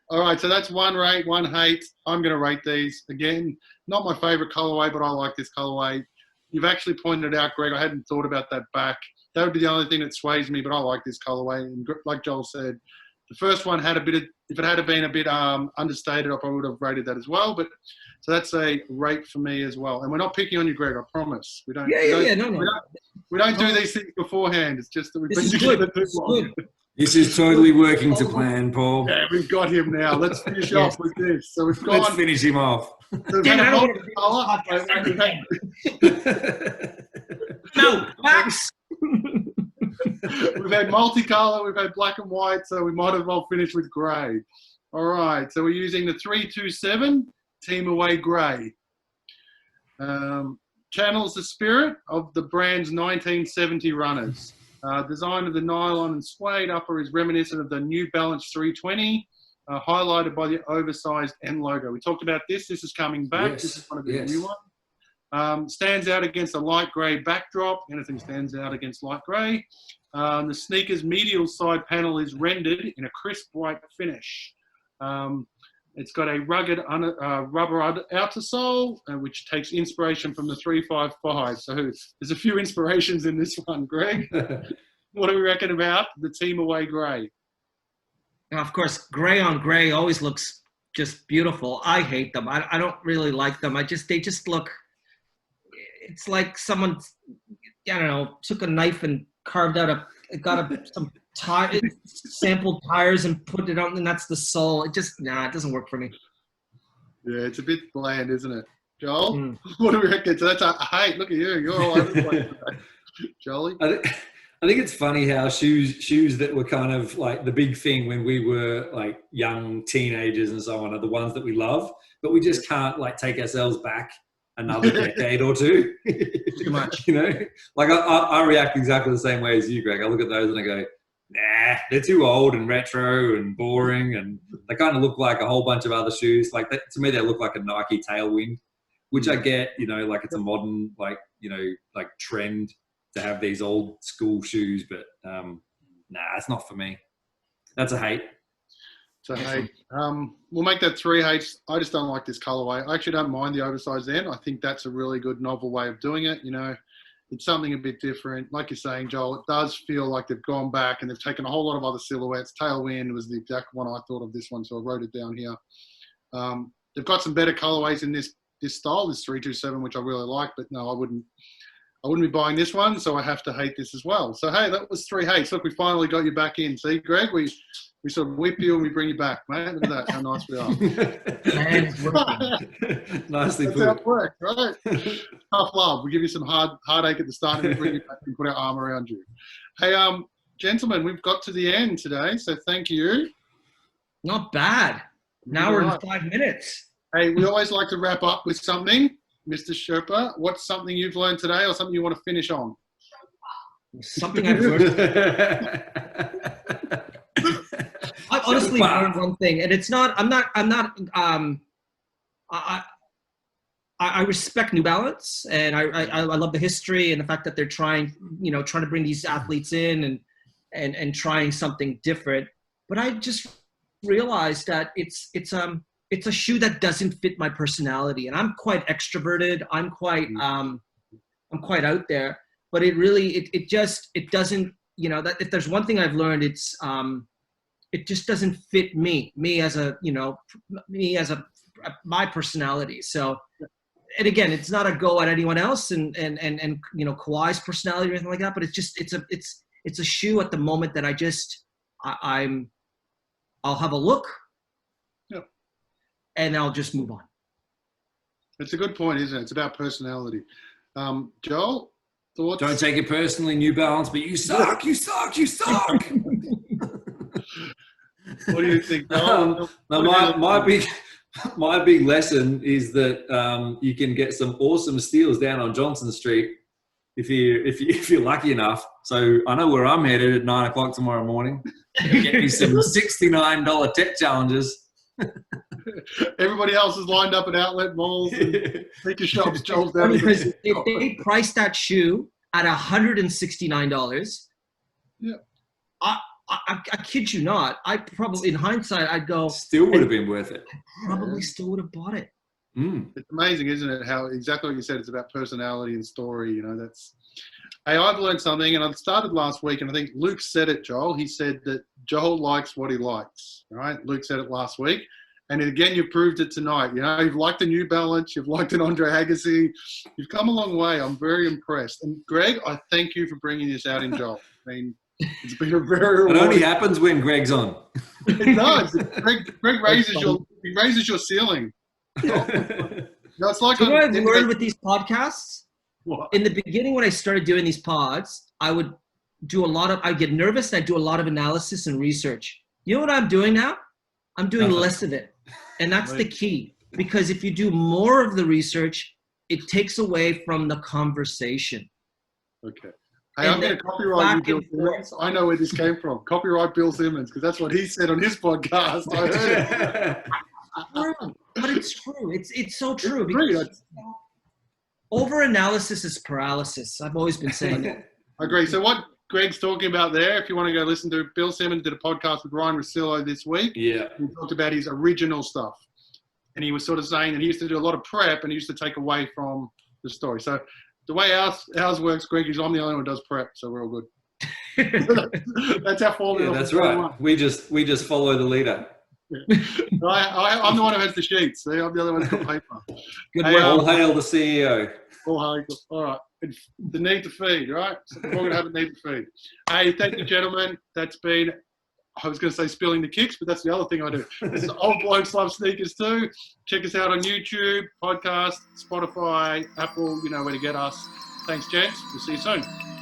All right, so that's one rate, one hate. I'm going to rate these. Again, not my favorite colorway, but I like this colorway. You've actually pointed it out, Greg. I hadn't thought about that back. That would be the only thing that sways me, but I like this colorway. And like Joel said, the first one had if it had been a bit understated, I probably would have rated that as well. But so that's a rate for me as well. And we're not picking on you, Greg. I promise. We don't. We don't do these things beforehand. It's just that we've been together too long. This is totally working to plan, Paul. Yeah, we've got him now. Let's finish off with this. So we've gone. Let's finish him off. So no, Max. We've had multicolour, we've had black and white, so we might as well finish with grey. All right, so we're using the 327 Team Away Grey. Channels the spirit of the brand's 1970 runners. Design of the nylon and suede upper is reminiscent of the New Balance 320, highlighted by the oversized N logo. We talked about this. This is coming back. This is one of the new ones. Stands out against a light grey backdrop. Anything stands out against light grey. The sneaker's medial side panel is rendered in a crisp white finish. It's got a rugged rubber outer sole, which takes inspiration from the 355. So there's a few inspirations in this one, Greg. What do we reckon about the Team Away Grey? Now, of course, grey on grey always looks just beautiful. I hate them. I don't really like them. They just look. It's like someone, I don't know, took a knife and carved out some sampled tires and put it on, and that's the sole. It doesn't work for me. Yeah, it's a bit bland, isn't it? Joel, Mm. what do we reckon? So that's a hate. Look at you. You're all over the place today. Jolly. I think it's funny how shoes that were kind of like the big thing when we were like young teenagers and so on are the ones that we love, but we just can't like take ourselves back another decade or two. Too much. You know, like I react exactly the same way as you, Greg. I look at those and I go, nah, they're too old and retro and boring, and they kind of look like a whole bunch of other shoes. Like that, to me, they look like a Nike Tailwind, which I get, you know, like it's a modern, like, you know, like trend to have these old school shoes, but nah, it's not for me. That's a hate. So hey, we'll make that 3 hates. I just don't like this colorway. I actually don't mind the oversized end. I think that's a really good novel way of doing it. You know, it's something a bit different. Like you're saying, Joel, it does feel like they've gone back and they've taken a whole lot of other silhouettes. Tailwind was the exact one I thought of this one, so I wrote it down here. They've got some better colorways in this style, this 327, which I really like, but no, I wouldn't be buying this one, so I have to hate this as well. So hey, that was 3 hates. Look, we finally got you back in. See, Greg, we sort of whip you and we bring you back, mate. Look at that, how nice we are. Nicely That's put. how it works, right? Tough love. We give you some heartache at the start and we bring you back and put our arm around you. Hey, gentlemen, we've got to the end today, so thank you. Not bad. Now we're in 5 minutes. Hey, we always like to wrap up with something. Mr. Szopa, what's something you've learned today or something you want to finish on? Something I've learned. I've honestly learned one thing, and it's not. I respect New Balance, and I love the history and the fact that they're trying to bring these athletes in and trying something different. But I just realized that it's a shoe that doesn't fit my personality, and I'm quite extroverted. I'm quite out there, but it doesn't. You know, that if there's one thing I've learned, it's it just doesn't fit me as my personality. So, and again, it's not a go at anyone else and Kawhi's personality or anything like that, but it's a shoe at the moment that I'll have a look. Yep. And I'll just move on. It's a good point, isn't it? It's about personality. Joel, thoughts? Don't take it personally, New Balance, but you suck, you suck, you suck. What do you think, Joel? My big lesson is that you can get some awesome steals down on Johnson Street if you're lucky enough. So I know where I'm headed at 9 o'clock tomorrow morning. Get me some $69 tech challenges. Everybody else is lined up at outlet malls and sneaker shops. Joel's down. Because if they priced that shoe at $169, yeah, I kid you not. I probably, in hindsight, I'd go. Still would have been worth it. Probably still would have bought it. It's amazing, isn't it? How exactly what you said. It's about personality and story. You know, that's. Hey, I've learned something, and I started last week, and I think Luke said it. Joel, he said that Joel likes what he likes. Right? Luke said it last week, and again, you proved it tonight. You know, you've liked a New Balance, you've liked an Andre Agassi, you've come a long way. I'm very impressed. And Greg, I thank you for bringing this out in Joel. I mean. It's been a very. It only happens when Greg's on. It does. Greg raises your ceiling. No, it's like. You know what I've learned with these podcasts? What? In the beginning, when I started doing these pods, I would do I'd get nervous and I'd do a lot of analysis and research. You know what I'm doing now? I'm doing less of it. And that's the key. Because if you do more of the research, it takes away from the conversation. Okay. Hey, I'm going to copyright you, Bill Simmons. I know where this came from. Copyright Bill Simmons, because that's what he said on his podcast. I heard it. But it's true. It's so true. Because over-analysis is paralysis. I've always been saying that. I agree. So what Greg's talking about there, if you want to go listen to Bill Simmons, did a podcast with Ryan Russillo this week. Yeah. He talked about his original stuff. And he was sort of saying that he used to do a lot of prep and he used to take away from the story. So the way ours works, Greg, is I'm the only one who does prep, so we're all good. That's our formula. Yeah, that's right. We just follow the leader. Yeah. I'm the one who has the sheets. See, I'm the other one who's got paper. Good all hail the CEO. All right. the need to feed, right? So we're all going to have a need to feed. Hey, thank you, gentlemen. That's been, I was going to say spilling the kicks, but that's the other thing I do. This is Old Blokes Love Sneakers Too. Check us out on YouTube, podcast, Spotify, Apple, you know where to get us. Thanks, gents. We'll see you soon.